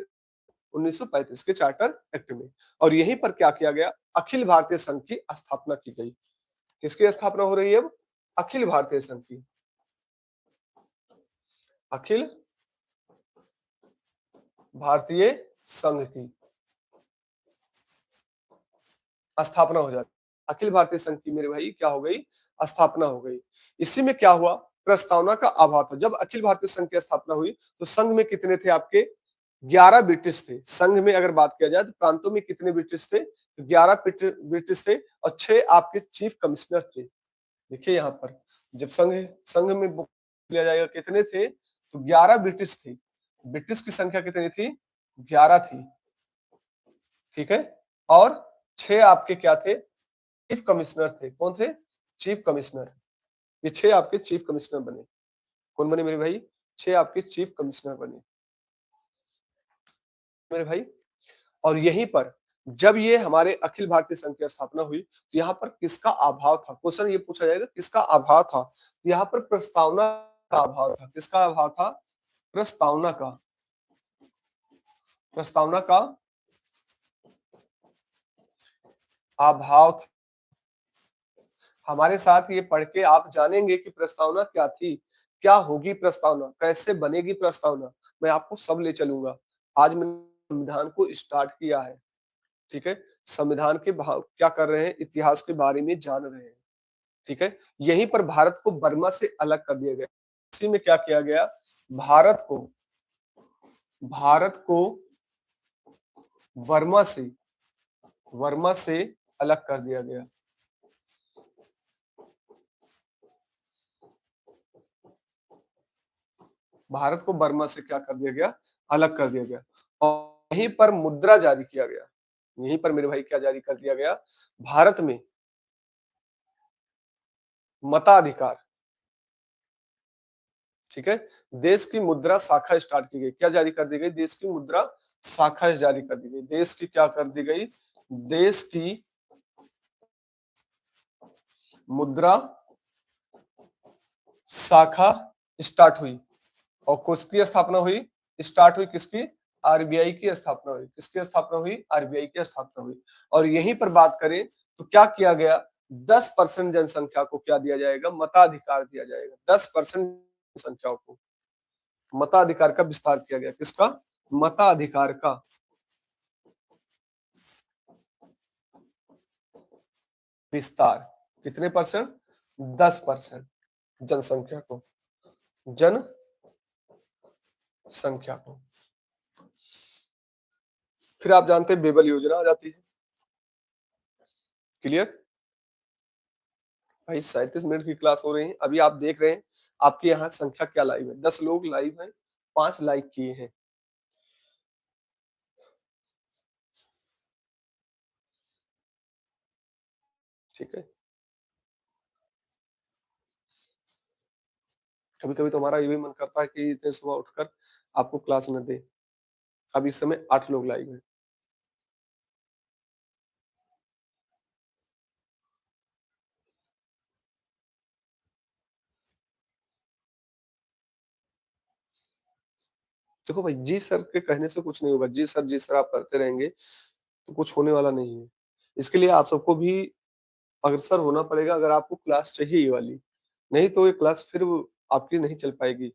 1935 के चार्टर एक्ट में। और यहीं पर क्या किया गया? अखिल भारतीय संघ की स्थापना की गई। किसकी स्थापना हो रही है अब? अखिल भारतीय संघ की। अखिल भारतीय संघ की स्थापना हो जाती। अखिल भारतीय संघ की मेरे भाई क्या हो गई? स्थापना हो गई। इसी में क्या हुआ? प्रस्तावना का अभाव था। जब अखिल भारतीय संघ की स्थापना हुई तो संघ में कितने थे आपके? 11 ब्रिटिश थे। संघ में अगर बात किया जाए तो प्रांतों में कितने ब्रिटिश थे? तो 11 ब्रिटिश थे और 6 आपके चीफ कमिश्नर थे। देखिए यहाँ पर जब संघ में लिया जाएगा कितने थे? तो 11 ब्रिटिश थे। ब्रिटिश की संख्या कितनी थी? 11 थी। ठीक है, और 6 आपके क्या थे? चीफ कमिश्नर थे। कौन थे? Chief commissioner. ये 6 आपके चीफ कमिश्नर बने। कौन बने मेरे भाई? 6 आपके चीफ कमिश्नर बने। मेरे भाई। और यहीं पर जब ये हमारे अखिल भारतीय संघ की स्थापना हुई तो यहाँ पर किसका अभाव था? क्वेश्चन ये पूछा जाएगा किसका अभाव था? तो यहाँ पर प्रस्तावना का अभाव था। किसका अभाव था? प्रस्तावना का। प्रस्तावना का अभाव था। हमारे साथ ये पढ़ के आप जानेंगे कि प्रस्तावना क्या थी, क्या होगी प्रस्तावना, कैसे बनेगी प्रस्तावना, मैं आपको सब ले चलूंगा। आज मैंने संविधान को स्टार्ट किया है, ठीक है। संविधान के भाव क्या कर रहे हैं, इतिहास के बारे में जान रहे हैं, ठीक है। यहीं पर भारत को बर्मा से अलग कर दिया गया। इसी में क्या किया गया, भारत को वर्मा से वर्मा से अलग कर दिया गया। भारत को बर्मा से क्या कर दिया गया, अलग कर दिया गया। और यहीं पर मुद्रा जारी किया गया। यहीं पर मेरे भाई क्या जारी कर दिया गया, भारत में मताधिकार, ठीक है। देश की मुद्रा शाखा स्टार्ट की गई। क्या जारी कर दी गई, देश की मुद्रा शाखा जारी कर दी गई। देश की क्या कर दी गई, देश की मुद्रा शाखा स्टार्ट हुई। और किसकी स्थापना हुई, स्टार्ट हुई किसकी, आरबीआई की स्थापना हुई। किसकी स्थापना हुई, आरबीआई की स्थापना हुई। और यहीं पर बात करें तो क्या किया गया, 10% जनसंख्या को क्या दिया जाएगा, मताधिकार दिया जाएगा। 10% जनसंख्या को मताधिकार का विस्तार किया गया। किसका, मताधिकार का विस्तार। कितने परसेंट, 10% जनसंख्या को, जनसंख्या को। फिर आप जानते हैं बेबल योजना आ जाती है। क्लियर भाई, 37 मिनट की क्लास हो रही है, अभी आप देख रहे हैं आपके यहाँ संख्या क्या लाइव है, 10 लोग लाइव हैं, 5 लाइक किए हैं, ठीक है। कभी कभी तो हमारा ये भी मन करता है कि इतने सुबह उठकर आपको क्लास न दे। अब इस समय 8 लोग लाइव हैं। देखो भाई, जी सर के कहने से कुछ नहीं होगा। जी सर आप करते रहेंगे तो कुछ होने वाला नहीं है। इसके लिए आप सबको भी अग्रसर होना पड़ेगा अगर आपको क्लास चाहिए ये वाली। नहीं तो ये क्लास फिर आपकी नहीं चल पाएगी,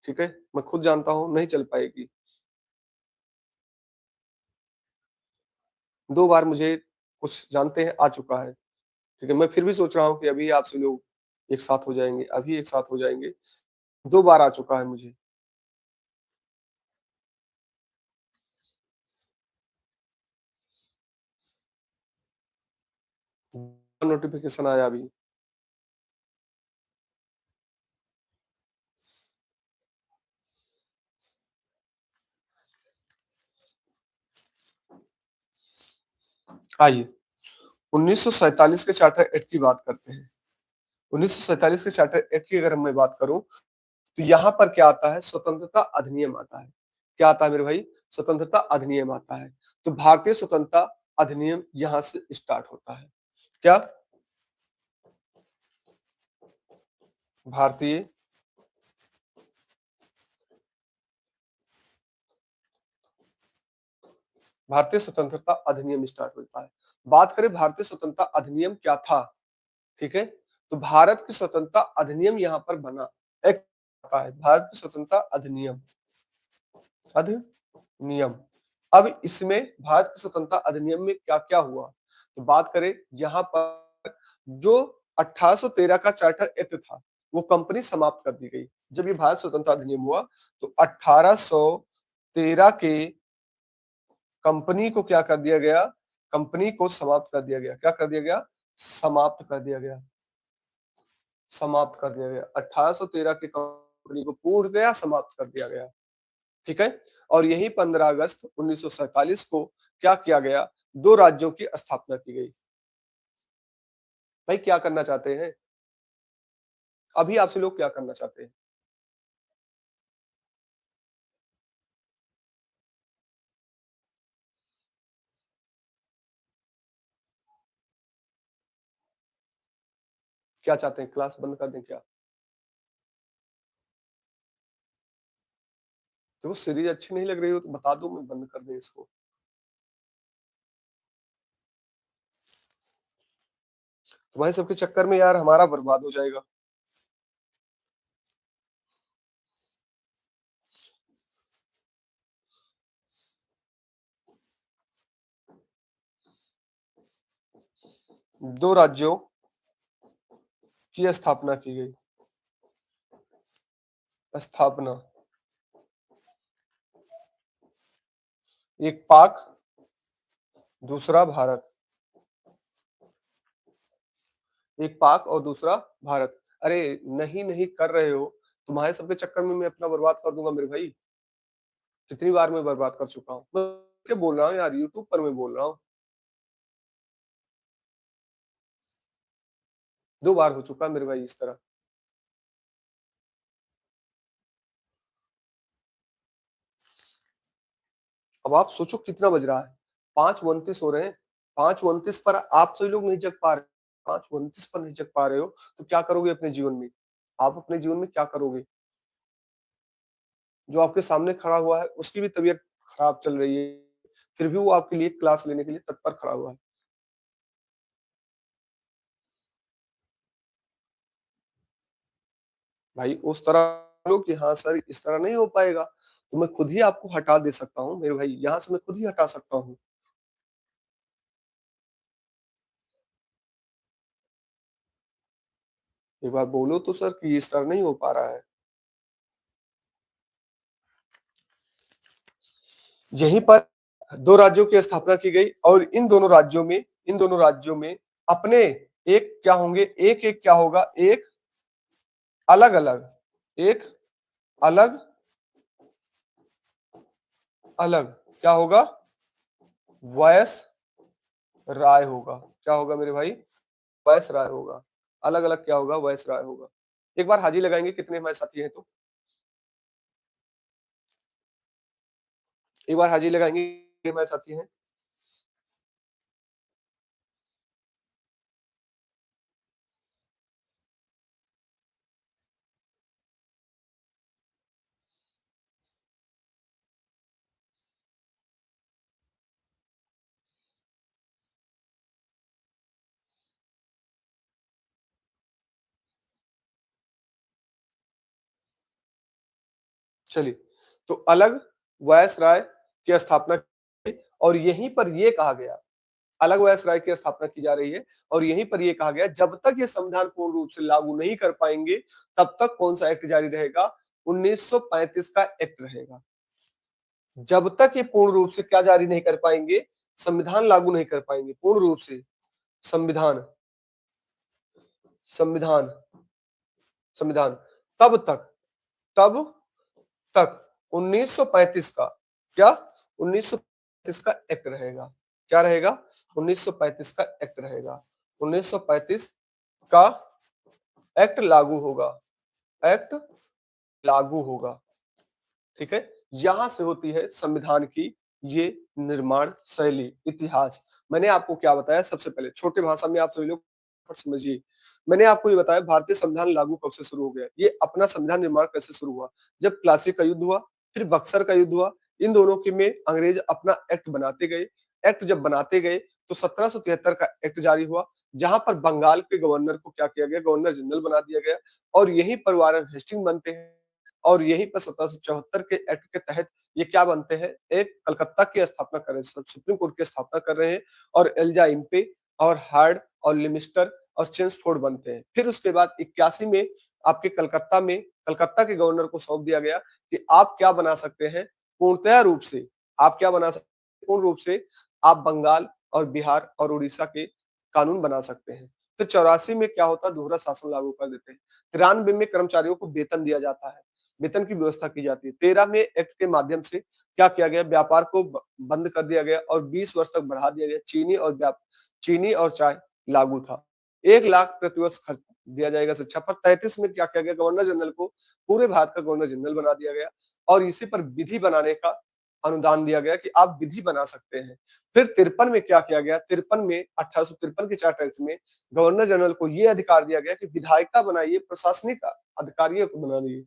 ठीक है। मैं खुद जानता हूँ नहीं चल पाएगी। 2 बार मुझे कुछ जानते हैं आ चुका है, ठीक है। मैं फिर भी सोच रहा हूँ कि अभी आपसे लोग एक साथ हो जाएंगे, अभी एक साथ हो जाएंगे। 2 बार आ चुका है मुझे। नोटिफिकेशन आया अभी। आइए 1947 के चार्टर एक्ट की बात करते हैं। 1947 के चार्टर एक्ट की अगर मैं बात करूं तो यहाँ पर क्या आता है, स्वतंत्रता अधिनियम आता है। क्या आता है मेरे भाई, स्वतंत्रता अधिनियम आता है। तो भारतीय स्वतंत्रता अधिनियम यहाँ से स्टार्ट होता है। क्या, भारतीय भारतीय स्वतंत्रता अधिनियम स्टार्ट होता है। बात करें भारतीय स्वतंत्रता अधिनियम क्या था, ठीक है। तो भारत की स्वतंत्रता अधिनियम यहाँ पर बना, एक्ट आता है भारत की स्वतंत्रता अधिनियम, अधिनियम। अब इसमें भारत की स्वतंत्रता अधिनियम में क्या क्या हुआ, तो बात करें यहाँ पर जो 1813 का चार्टर एक्ट था वो कंपनी समाप्त कर दी गई। जब ये भारत स्वतंत्रता अधिनियम हुआ तो 1813 के कंपनी को क्या कर दिया गया, कंपनी को समाप्त कर दिया गया। क्या कर दिया गया, समाप्त कर दिया गया, समाप्त कर दिया गया। 1813 की कंपनी को पूर्णतया समाप्त कर दिया गया, ठीक है। और यही 15 अगस्त 1947 को क्या किया गया, 2 राज्यों की स्थापना की गई। भाई क्या करना चाहते हैं, अभी आपसे लोग क्या करना चाहते हैं? क्या चाहते हैं, क्लास बंद कर दें क्या? देखो सीरीज अच्छी नहीं लग रही हो तो बता दो, मैं बंद कर दें इसको। तुम्हारे सबके चक्कर में यार हमारा बर्बाद हो जाएगा। दो राज्यों की स्थापना की गई। स्थापना, एक पाक, दूसरा भारत। एक पाक और दूसरा भारत। अरे नहीं नहीं कर रहे हो, तुम्हारे सबके चक्कर में मैं अपना बर्बाद कर दूंगा मेरे भाई। कितनी बार मैं बर्बाद कर चुका हूँ, मैं क्या बोल रहा हूँ यार, यूट्यूब पर मैं बोल रहा हूँ। 2 बार हो चुका है मेरे भाई इस तरह। अब आप सोचो कितना बज रहा है, 5:29 हो रहे हैं। 5:29 पर आप सभी लोग नहीं जग पा रहे, 5:29 पर नहीं जग पा रहे हो, तो क्या करोगे अपने जीवन में? आप अपने जीवन में क्या करोगे? जो आपके सामने खड़ा हुआ है उसकी भी तबीयत खराब चल रही है, फिर भी वो आपके लिए क्लास लेने के लिए तत्पर खड़ा हुआ है। भाई उस तरह लो कि हाँ सर इस तरह नहीं हो पाएगा, तो मैं खुद ही आपको हटा दे सकता हूँ मेरे भाई, यहाँ से मैं खुद ही हटा सकता हूँ। एक बार बोलो तो सर कि इस तरह नहीं हो पा रहा है। यहीं पर दो राज्यों की स्थापना की गई और इन दोनों राज्यों में अपने एक क्या होंगे, एक एक क्या होगा, एक अलग अलग, एक अलग अलग क्या होगा, वॉयस राय होगा। क्या होगा मेरे भाई? वॉयस राय होगा। अलग अलग क्या होगा, वॉयस राय होगा। एक बार हाजी लगाएंगे कितने हमारे साथी हैं तो, एक बार हाजी लगाएंगे कितने हमारे साथी हैं। चलिए, तो अलग वॉयस राय की स्थापना की और यहीं पर यह कहा गया, अलग वॉयस राय की स्थापना की जा रही है और यहीं पर यह कहा गया जब तक ये संविधान पूर्ण रूप से लागू नहीं कर पाएंगे तब तक कौन सा एक्ट जारी रहेगा, 1935 का एक्ट रहेगा। जब तक ये पूर्ण रूप से क्या जारी नहीं कर पाएंगे, संविधान लागू नहीं कर पाएंगे पूर्ण रूप से, संविधान संविधान संविधान, तब तक तब तक 1935 का क्या, 1935 का एक्ट रहेगा। क्या रहेगा? 1935 का एक्ट रहेगा। 1935 का एक्ट लागू होगा, एक्ट लागू होगा। ठीक है, यहां से होती है संविधान की ये निर्माण शैली, इतिहास। मैंने आपको क्या बताया, सबसे पहले छोटे भाषा में आप सभी लोग समझिए। मैंने आपको ये बताया भारतीय संविधान लागू कब से शुरू हो गया, ये अपना संविधान निर्माण कैसे शुरू हुआ, जब प्लासी का युद्ध हुआ, फिर बक्सर का युद्ध हुआ। इन दोनों के में अंग्रेज अपना एक्ट बनाते गए। एक्ट जब बनाते गए तो 1773 का एक्ट जारी हुआ, जहां पर बंगाल के गवर्नर को क्या किया गया, गवर्नर जनरल बना दिया गया और यही पर वारन हेस्टिंग बनते हैं। और यहीं पर 1774 के एक्ट के तहत ये क्या बनते हैं, एक कलकत्ता की स्थापना कर रहे हैं, सुप्रीम कोर्ट की स्थापना कर रहे हैं और एल्जा इम्पे और हार्ड और लिमिस्टर और चेम्सफोर्ड बनते हैं। फिर उसके बाद 81 में आपके कलकत्ता के गवर्नर को सौंप दिया गया कि आप क्या बना सकते हैं पूर्णतया रूप से, आप क्या बना सकते हैं पूर्ण रूप से, आप बंगाल और बिहार और उड़ीसा के कानून बना सकते हैं। फिर 84 में क्या होता है, दोहरा शासन लागू कर देते हैं। 93 में कर्मचारियों को वेतन दिया जाता है, वेतन की व्यवस्था की जाती है। 13 में एक्ट के माध्यम से क्या किया गया, व्यापार को बंद कर दिया गया और 20 वर्ष तक बढ़ा दिया गया। चीनी और चाय लागू था। 1 लाख प्रतिवर्ष खर्च दिया जाएगा शिक्षा पर। 33 में क्या किया गया, गवर्नर जनरल को पूरे भारत का गवर्नर जनरल बना दिया गया और इसी पर विधि बनाने का अनुदान दिया गया कि आप विधि बना सकते हैं। फिर 53 में क्या किया गया, 53 में 1853 के चार्टर एक्ट में गवर्नर जनरल को ये अधिकार दिया गया कि विधायिका बनाइए, प्रशासनिक अधिकारियों को बनाइए,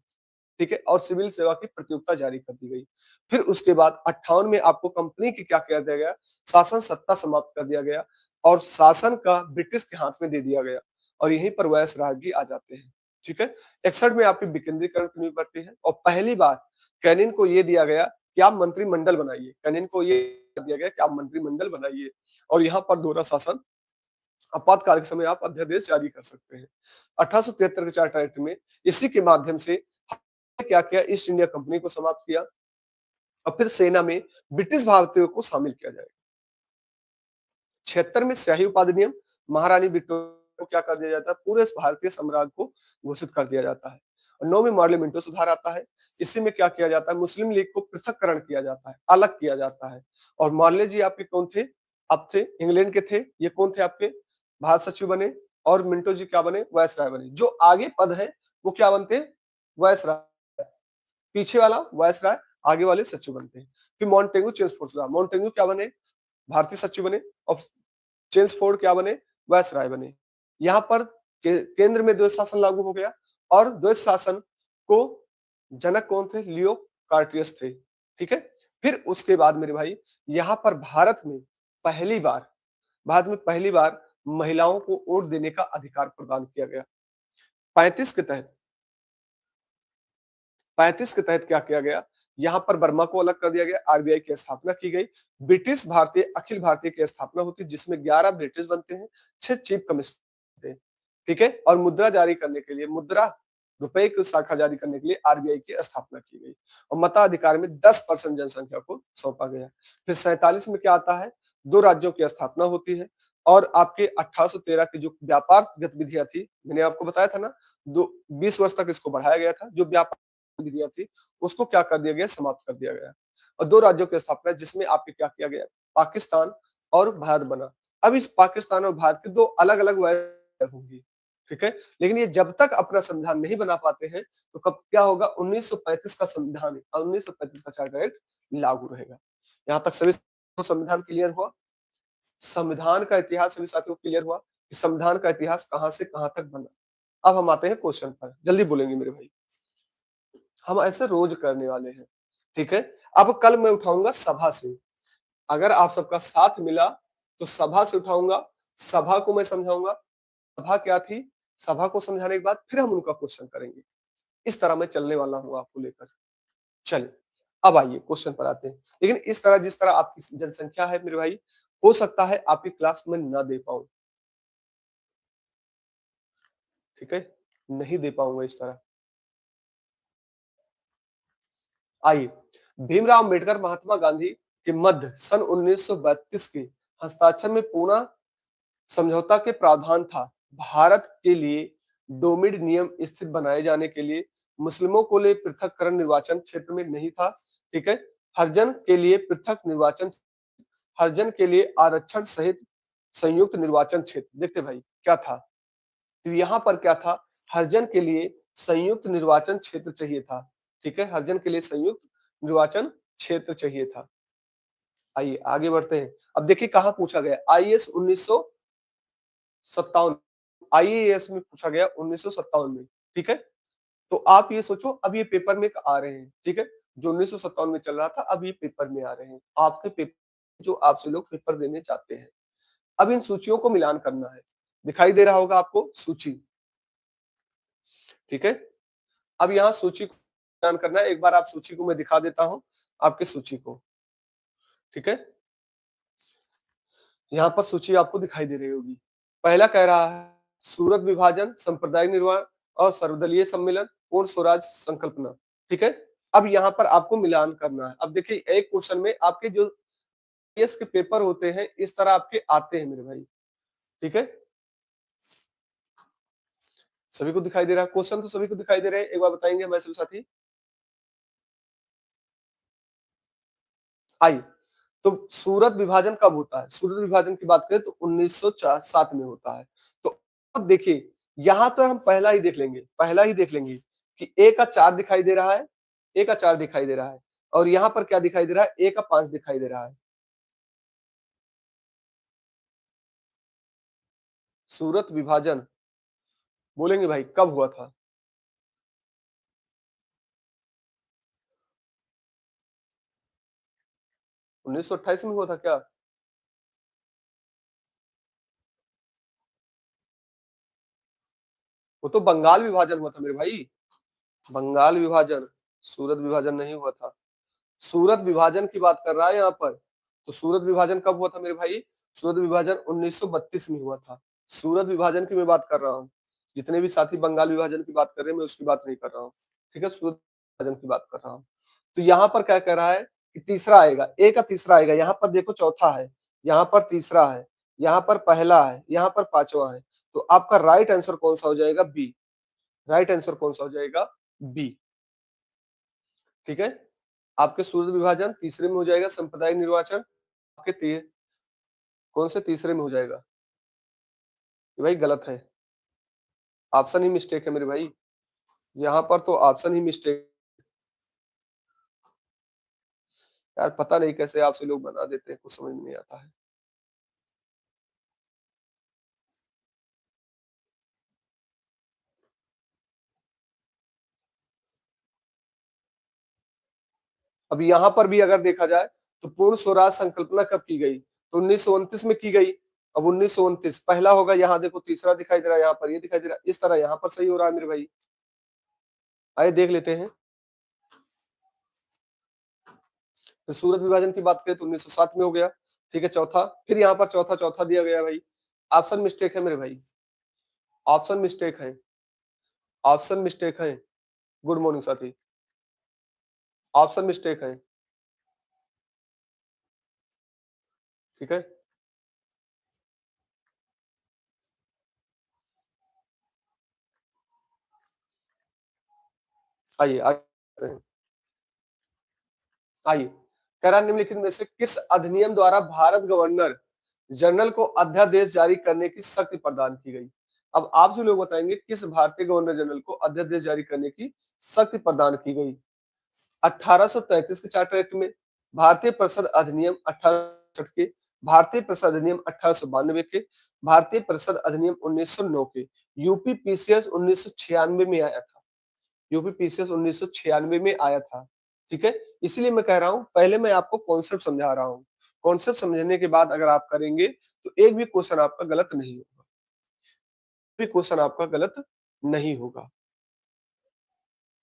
ठीक है, और सिविल सेवा की प्रतियोगिता जारी कर दी गई। फिर उसके बाद 58 में आपको कंपनी की क्या कर दिया गया, शासन सत्ता समाप्त कर दिया गया और शासन का ब्रिटिश के हाथ में दे दिया गया और यहीं पर वायसराय भी आ जाते हैं, ठीक है। 61 में आपकी विकेंद्रीकरण की नींव पड़ती है और पहली बार कैनिन को ये दिया गया कि आप मंत्रिमंडल बनाइए, कैनिन को ये दिया गया कि आप मंत्रिमंडल बनाइए और यहाँ पर दोहरा शासन, आपातकाल के समय आप अध्यादेश जारी कर सकते हैं। 1873 के चार्टर एक्ट में इसी के माध्यम से क्या किया, ईस्ट इंडिया कंपनी को समाप्त किया और फिर सेना में ब्रिटिश भारतीयों को शामिल किया जाएगा। 76 में स्याही उपाधि नियम, महारानी विक्टोरिया को क्या कर दिया जाता है, पूरे भारतीय साम्राज्य को घोषित कर दिया जाता है। और 9 में मार्लिमेंटो सुधार आता है, इसी में क्या किया जाता है, मुस्लिम लीग को पृथककरण किया जाता है, अलग किया जाता है। और मार्ले जी आपके कौन थे, आप थे इंग्लैंड के थे, ये कौन थे आपके भारत सचिव बने और मिंटो जी क्या बने, वायसराय बने। जो आगे पद है वो क्या बनते हैं, वायसराय, पीछे वाला वायसराय, आगे वाले सचिव बनते हैं। फिर मॉन्टेगू चेम्सफोर्ड सुधार, मॉन्टेगू क्या बने, भारतीय सचिव बने और चेम्सफोर्ड क्या बने, वायसराय बने। यहाँ पर केंद्र में द्वैध शासन लागू हो गया और द्वैध शासन को जनक कौन थे, लियो कार्टियस थे, ठीक है। फिर उसके बाद मेरे भाई यहाँ पर भारत में पहली बार महिलाओं को वोट देने का अधिकार प्रदान किया गया। 35 के तहत 35 के तहत क्या किया गया, यहाँ पर बर्मा को अलग कर दिया गया, आरबीआई की स्थापना की गई, ब्रिटिश भारतीय अखिल भारतीय की स्थापना होती जिसमें 11 ब्रिटिश बनते हैं, 6 चीफ कमिश्नर थे, ठीक है। और मुद्रा जारी करने के लिए, मुद्रा रुपए की शाखा जारी करने के लिए आरबीआई की स्थापना की गई और मताधिकार में 10% जनसंख्या को सौंपा गया। फिर 47 में क्या आता है, 2 राज्यों की स्थापना होती है और आपके 1813 की जो व्यापार गतिविधियां थी, मैंने आपको बताया था ना, 20 वर्ष तक इसको बढ़ाया गया था, जो व्यापार गतिविधियां थी उसको क्या कर दिया गया, समाप्त कर दिया गया और 2 राज्यों की स्थापना जिसमें आपके क्या किया गया, पाकिस्तान और भारत बना। अब इस पाकिस्तान और भारत के 2 अलग अलग होंगी, ठीक है। लेकिन ये जब तक अपना संविधान नहीं बना पाते हैं तो कब क्या होगा, 1935 का संविधान और 1935 का चार्टर एक्ट लागू रहेगा। यहाँ तक सभी संविधान क्लियर हुआ, संविधान का इतिहास सभी साथियों क्लियर हुआ कि संविधान का इतिहास कहां से कहां तक बना। अब हम आते हैं क्वेश्चन पर, जल्दी बोलेंगे मेरे भाई, हम ऐसे रोज करने वाले हैं, ठीक है। अब कल मैं उठाऊंगा सभा से, अगर आप सबका साथ मिला तो सभा से उठाऊंगा, सभा को मैं समझाऊंगा, सभा क्या थी, सभा को समझाने के बाद फिर हम उनका क्वेश्चन करेंगे। इस तरह मैं चलने वाला हूं आपको लेकर। चलिए अब आइए क्वेश्चन पर आते हैं। लेकिन इस तरह जिस तरह आपकी जनसंख्या है मेरे भाई, हो सकता है आपकी क्लास में ना दे पाऊं, ठीक है, नहीं दे पाऊंगा इस तरह। आइए, भीमराव अम्बेडकर महात्मा गांधी के मध्य सन 1932 के हस्ताक्षर में पूना समझौता के प्रावधान था, भारत के लिए डोमिड नियम स्थित बनाए जाने के लिए मुस्लिमों को लिए पृथककरण निर्वाचन क्षेत्र में नहीं था, ठीक है। हरिजन के लिए पृथक निर्वाचन, हरिजन के लिए आरक्षण सहित संयुक्त निर्वाचन क्षेत्र, देखते भाई क्या था, तो यहाँ पर क्या था, हरिजन के लिए संयुक्त निर्वाचन क्षेत्र चाहिए था, ठीक है, हरिजन के लिए संयुक्त निर्वाचन क्षेत्र चाहिए था। आइए आगे बढ़ते हैं। अब देखिए कहां पूछा गया, आईएएस 1957, आईएएस में पूछा गया 1957 में, ठीक है। तो आप ये सोचो अब ये पेपर में आ रहे हैं, ठीक है, जो 1957 में चल रहा था अब ये पेपर में आ रहे हैं, आपके पेपर जो आपसे लोग पेपर देने चाहते हैं। अब इन सूचियों को मिलान करना है, दिखाई दे रहा होगा आपको सूची, ठीक है। अब यहाँ सूची को मिलान करना है, एक बार आप सूची को मैं दिखा देता हूं, आपकी सूची को, ठीक है। यहाँ पर सूची आपको दिखाई दे रही होगी। पहला कह रहा है सूरत विभाजन, संप्रदाय निर्माण और सर्वदलीय सम्मेलन, पूर्ण स्वराज संकल्पना, ठीक है। अब यहाँ पर आपको मिलान करना है। अब देखिए एक क्वेश्चन में आपके जो एस के पेपर होते हैं इस तरह आपके आते हैं मेरे भाई, ठीक है। सभी को दिखाई दे रहा है क्वेश्चन, तो सभी को दिखाई दे रहे हैं, एक बार बताएंगे हमारे सभी साथी। आइए, तो सूरत विभाजन कब होता है, सूरत विभाजन की बात करें तो 1907 में होता है। तो अब देखिए यहां पर हम पहला ही देख लेंगे कि ए का 4 दिखाई दे रहा है, ए का 4 दिखाई दे रहा है और यहाँ पर क्या दिखाई दे रहा है, a का 5 दिखाई दे रहा है। सूरत विभाजन बोलेंगे भाई कब हुआ था? 1928 में हुआ था क्या? वो तो बंगाल विभाजन हुआ था मेरे भाई, बंगाल विभाजन, सूरत विभाजन नहीं हुआ था। सूरत विभाजन की बात कर रहा है यहाँ पर। तो सूरत विभाजन कब हुआ था मेरे भाई? सूरत विभाजन 1932 में हुआ था। सूरत विभाजन की मैं बात कर रहा हूँ। जितने भी साथी बंगाल विभाजन की बात कर रहे हैं मैं उसकी बात नहीं कर रहा हूँ। ठीक है, सूरत विभाजन की बात कर रहा हूँ। तो यहाँ पर क्या कह रहा है कि तीसरा आएगा, ए का तीसरा आएगा। यहाँ पर देखो चौथा है, यहाँ पर तीसरा है, यहाँ पर पहला है, यहाँ पर पांचवा है। तो आपका राइट आंसर कौन सा हो जाएगा? बी। राइट आंसर कौन सा हो जाएगा? बी। ठीक है, आपके सूरत विभाजन तीसरे में हो जाएगा, सांप्रदायिक निर्वाचन आपके कौन से तीसरे में हो जाएगा? ये भाई गलत है, ऑप्शन ही मिस्टेक है मेरे भाई, यहाँ पर तो ऑप्शन ही मिस्टेक। यार पता नहीं कैसे आपसे लोग बना देते हैं, कुछ समझ में नहीं आता है। अब यहाँ पर भी अगर देखा जाए तो पूर्ण स्वराज संकल्पना कब की गई? तो 1929 में की गई। अब 1929 पहला होगा, यहाँ देखो तीसरा दिखाई दे रहा है, यहाँ पर ये दिखाई दे रहा है, इस तरह यहाँ पर सही हो रहा है मेरे भाई। आइए देख लेते हैं। तो सूरत विभाजन की बात करें तो 1907 में हो गया। ठीक है, चौथा, फिर यहाँ पर चौथा चौथा दिया गया भाई। ऑप्शन मिस्टेक है मेरे भाई, ऑप्शन मिस्टेक है, ऑप्शन मिस्टेक है। गुड मॉर्निंग साथी, ऑप्शन मिस्टेक है। ठीक है, आइए आगे। आइए, कह रहा निम्नलिखित में से किस अधिनियम द्वारा भारत गवर्नर जनरल को अध्यादेश जारी करने की शक्ति प्रदान की गई? अब आप जो लोग बताएंगे किस भारतीय गवर्नर जनरल को अध्यादेश जारी करने की शक्ति प्रदान की गई? 1833 के चार्टर एक्ट में, भारतीय परिषद अधिनियम 1860 के, भारतीय परिषद अधिनियम 1892 के, भारतीय परिषद अधिनियम 1909 के, यूपी पीसीएस 1996 में आया था। यूपी पीसीएस 1996 में आया था। ठीक है, इसलिए मैं कह रहा हूं पहले मैं आपको कॉन्सेप्ट समझा रहा हूं। कॉन्सेप्ट समझने के बाद अगर आप करेंगे तो एक भी क्वेश्चन आपका गलत नहीं होगा, भी क्वेश्चन आपका गलत नहीं होगा।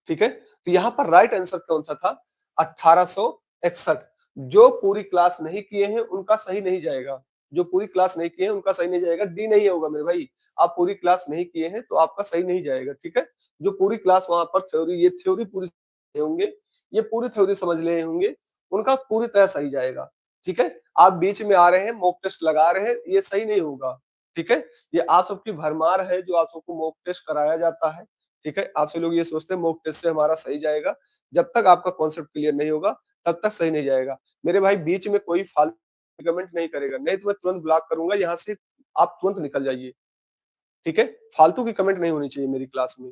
ठीक है, तो यहाँ पर राइट आंसर कौन सा था? 1861। जो पूरी क्लास नहीं किए हैं उनका सही नहीं जाएगा, जो पूरी क्लास नहीं किए हैं उनका सही नहीं जाएगा, डी नहीं होगा मेरे भाई। आप पूरी क्लास नहीं किए हैं तो आपका सही नहीं जाएगा। ठीक है, जो पूरी क्लास वहां पर थ्योरी, ये थ्योरी पूरी होंगे, ये पूरी थ्योरी समझ ले होंगे, उनका पूरी तरह सही जाएगा। ठीक है, आप बीच में आ रहे हैं मॉक टेस्ट लगा रहे हैं, ये सही नहीं होगा। ठीक है, ये आप सबकी भरमार है जो आप सबको मॉक टेस्ट कराया जाता है। ठीक है, आपसे लोग ये सोचते हैं मॉक टेस्ट से हमारा सही जाएगा, जब तक आपका कॉन्सेप्ट क्लियर नहीं होगा तब तक सही नहीं जाएगा। मेरे भाई बीच में कोई फालतू कमेंट नहीं करेगा, नहीं तो मैं तुरंत ब्लॉक करूंगा यहाँ से, आप तुरंत निकल जाइए। ठीक है, फालतू की कमेंट नहीं होनी चाहिए मेरी क्लास में।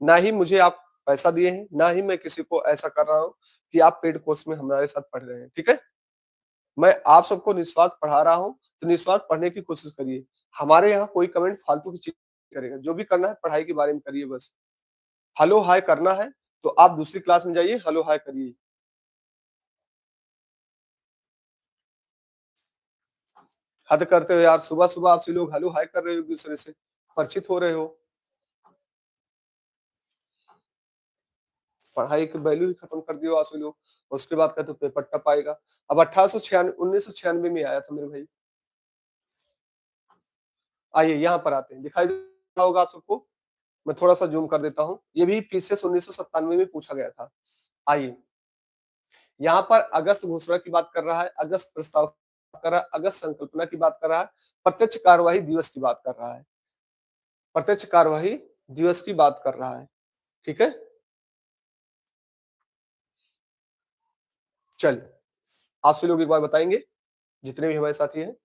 ना ही मुझे आप पैसा दिए हैं, ना ही मैं किसी को ऐसा कर रहा हूँ कि आप पेड कोर्स में हमारे साथ पढ़ रहे हैं। ठीक है, मैं आप सबको निस्वार्थ पढ़ा रहा हूँ, तो निस्वार्थ पढ़ने की कोशिश करिए। हमारे यहाँ कोई कमेंट फालतू की चीज करेगा, जो भी करना है पढ़ाई के बारे में करिए बस। हेलो हाय करना है तो आप दूसरी क्लास में जाइए, हेलो हाय करिए। हद करते हो यार, सुबह सुबह आपसे लोग हेलो हाय कर रहे हो, एक दूसरे से परिचित हो रहे हो। पढ़ाई की वैल्यू ही खत्म कर दियो आपसे लोग, और उसके बाद कहते हो पेपर टप आएगा। अब 1896 1996 में आया था मेरे भाई। आइए यहाँ पर आते हैं, दिखाई दे रहा होगा आप सबको, मैं थोड़ा सा जूम कर देता हूँ। ये भी पीसीएस 1997 में पूछा गया था। आइए, यहाँ पर अगस्त घोषणा की बात कर रहा है, अगस्त प्रस्ताव कर रहा है, अगस्त संकल्पना की बात कर रहा है, प्रत्यक्ष कार्यवाही दिवस की बात कर रहा है, प्रत्यक्ष कार्यवाही दिवस की बात कर रहा है। ठीक है, चलिए आपसे लोग एक बार बताएंगे जितने भी हमारे साथी हैं।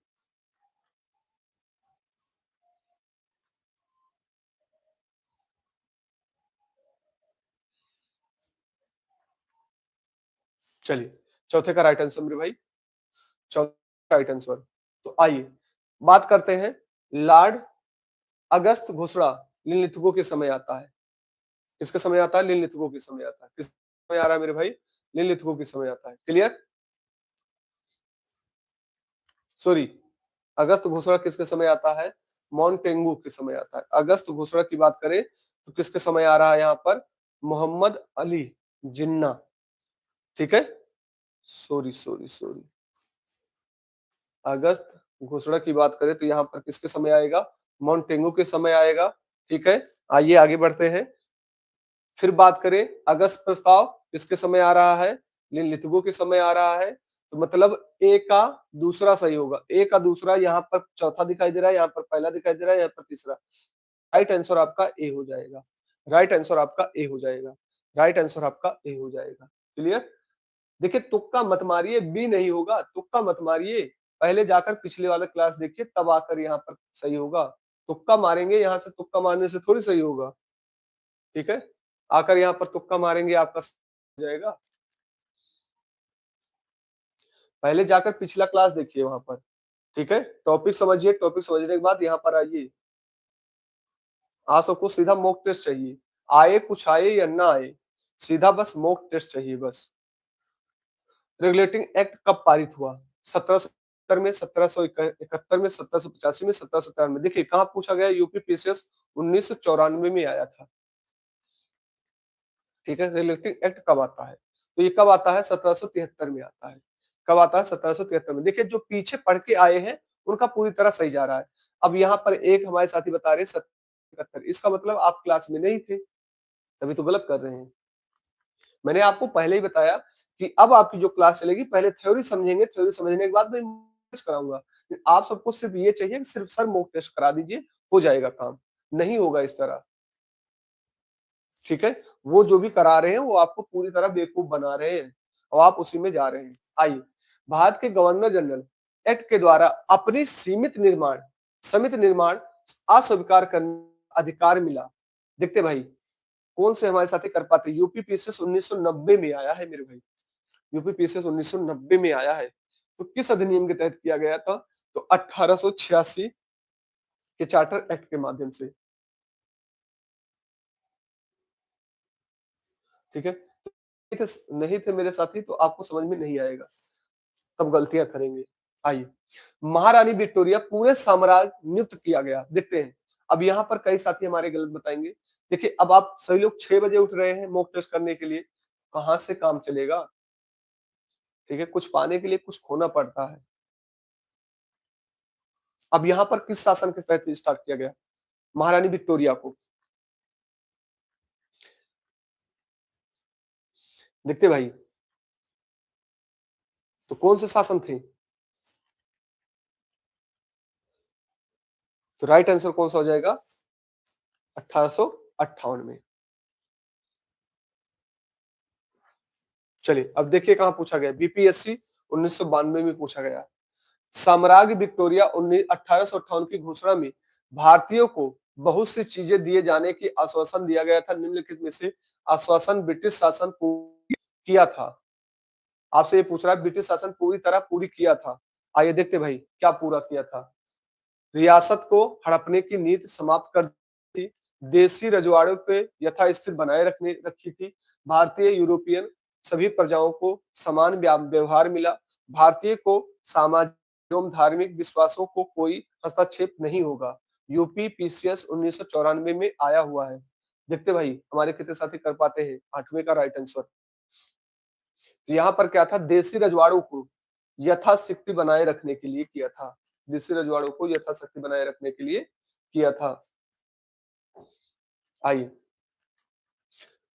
चलिए, चौथे का राइट आंसर मेरे भाई, चौथा राइट आंसर। तो आइए बात करते हैं, लॉर्ड अगस्त घोषणा निम्नलिखितों के समय आता है। किसके समय आता है? निम्नलिखितों के समय आता है। किस समय आ रहा है मेरे भाई? निम्नलिखितों के समय आता है। क्लियर? सॉरी, अगस्त घोषणा किसके समय आता है? मोंटेगू के समय आता है। अगस्त घोषणा की बात करें तो किसके समय आ रहा है यहाँ पर? मोहम्मद अली जिन्ना। ठीक है, सॉरी सॉरी सॉरी, अगस्त घोषणा की बात करें तो यहाँ पर किसके समय आएगा? मोंटेगू के समय आएगा। ठीक है, आइए आगे बढ़ते हैं। फिर बात करें, अगस्त प्रस्ताव किसके समय आ रहा है? लिथगो के समय आ रहा है। तो मतलब ए का दूसरा सही होगा। ए का दूसरा, यहाँ पर चौथा दिखाई दे रहा है, यहाँ पर पहला दिखाई दे रहा है, यहाँ पर तीसरा। राइट आंसर आपका ए हो जाएगा। राइट आंसर आपका ए हो जाएगा। राइट आंसर आपका ए हो जाएगा। क्लियर? देखिए, तुक्का मत मारिए, बी नहीं होगा। तुक्का मत मारिए, पहले जाकर पिछले वाला क्लास देखिए, तब आकर यहाँ पर सही होगा। तुक्का मारेंगे यहाँ से, तुक्का मारने से थोड़ी सही होगा। ठीक है, आकर यहाँ पर तुक्का मारेंगे, आपका हो जाएगा। पहले जाकर पिछला क्लास देखिए वहां पर। ठीक है, टॉपिक समझिए, टॉपिक समझने के बाद यहाँ पर आइए। आप सबको सीधा मॉक टेस्ट चाहिए, आए कुछ आए या ना आए, सीधा बस मॉक टेस्ट चाहिए बस। रेगुलेटिंग एक्ट कब पारित हुआ? 1770 में, 1771 में, 1785 में, 1793 में। देखिए कहाँ पूछा गया, यूपी पीसीएस 1994 में आया था। ठीक है, रेगुलेटिंग एक्ट कब आता है? तो ये कब आता है? 1773 में आता है। कब आता है? 1773 में। देखिए जो पीछे पढ़ के आए हैं उनका पूरी तरह सही जा रहा है। अब यहाँ पर एक हमारे साथी बता रहे 77, इसका मतलब आप क्लास में नहीं थे, तभी तो गलत कर रहे हैं। मैंने आपको पहले ही बताया कि अब आपकी जो क्लास चलेगी, पहले थ्योरी समझेंगे, थ्योरी समझने के बाद मैं टेस्ट कराऊंगा। आप सबको सिर्फ ये चाहिए कि सिर्फ सर मॉक टेस्ट करा दीजिए, हो जाएगा काम। नहीं होगा इस तरह। ठीक है, वो जो भी करा रहे हैं वो आपको पूरी तरह बेवकूफ बना रहे हैं और आप उसी में जा रहे हैं। आइए, भारत के गवर्नर जनरल एक्ट के द्वारा अपनी समित निर्माण अस्वीकार करने का अधिकार मिला। देखते भाई, कौन से हमारे साथी कर पाते? यूपी पीसीएस 1990 में आया है मेरे भाई, यूपी पीसीएस 1990 में आया है। तो किस अधिनियम के तहत किया गया था? तो 1886 के चार्टर एक्ट के माध्यम से। ठीक है, नहीं थे मेरे साथी तो आपको समझ में नहीं आएगा, तब गलतियां करेंगे। आइए, महारानी विक्टोरिया पूरे साम्राज्य नियुक्त किया गया। देखते हैं, अब यहाँ पर कई साथी हमारे गलत बताएंगे। देखिए अब आप सभी लोग 6 बजे उठ रहे हैं मॉक टेस्ट करने के लिए, कहां से काम चलेगा? ठीक है, कुछ पाने के लिए कुछ खोना पड़ता है। अब यहाँ पर किस शासन के तहत स्टार्ट किया गया? महारानी विक्टोरिया को। देखते भाई, तो कौन से शासन थे? तो राइट आंसर कौन सा हो जाएगा? 1858 में। चलिए अब देखिए कहां पूछा गया, बीपीएससी 1992 में पूछा गया। साम्राज्य विक्टोरिया 1858 की घोषणा में भारतीयों को बहुत सी चीजें दिए जाने की आश्वासन दिया गया था। निम्नलिखित में से आश्वासन ब्रिटिश शासन पूरी किया था? आपसे ये पूछ रहा है, ब्रिटिश शासन पूरी तरह पूरी किया था। आइए देखते भाई क्या पूरा किया था। रियासत को हड़पने की नीति समाप्त कर दी थी, देशी रजवाड़ों पे यथास्थिति बनाए रखने रखी थी, भारतीय यूरोपियन सभी प्रजाओं को समान व्यवहार मिला, भारतीय को सामाजिक एवं धार्मिक विश्वासों को कोई हस्तक्षेप नहीं होगा। यूपी पीसीएस 1994 में आया हुआ है। देखते भाई हमारे कितने साथी कर पाते हैं। 8वें का राइट आंसर। तो यहाँ पर क्या था? देशी रजवाड़ों को यथाशक्ति बनाए रखने के लिए किया था। देशी रजवाड़ों को यथाशक्ति बनाए रखने के लिए किया था। आइए,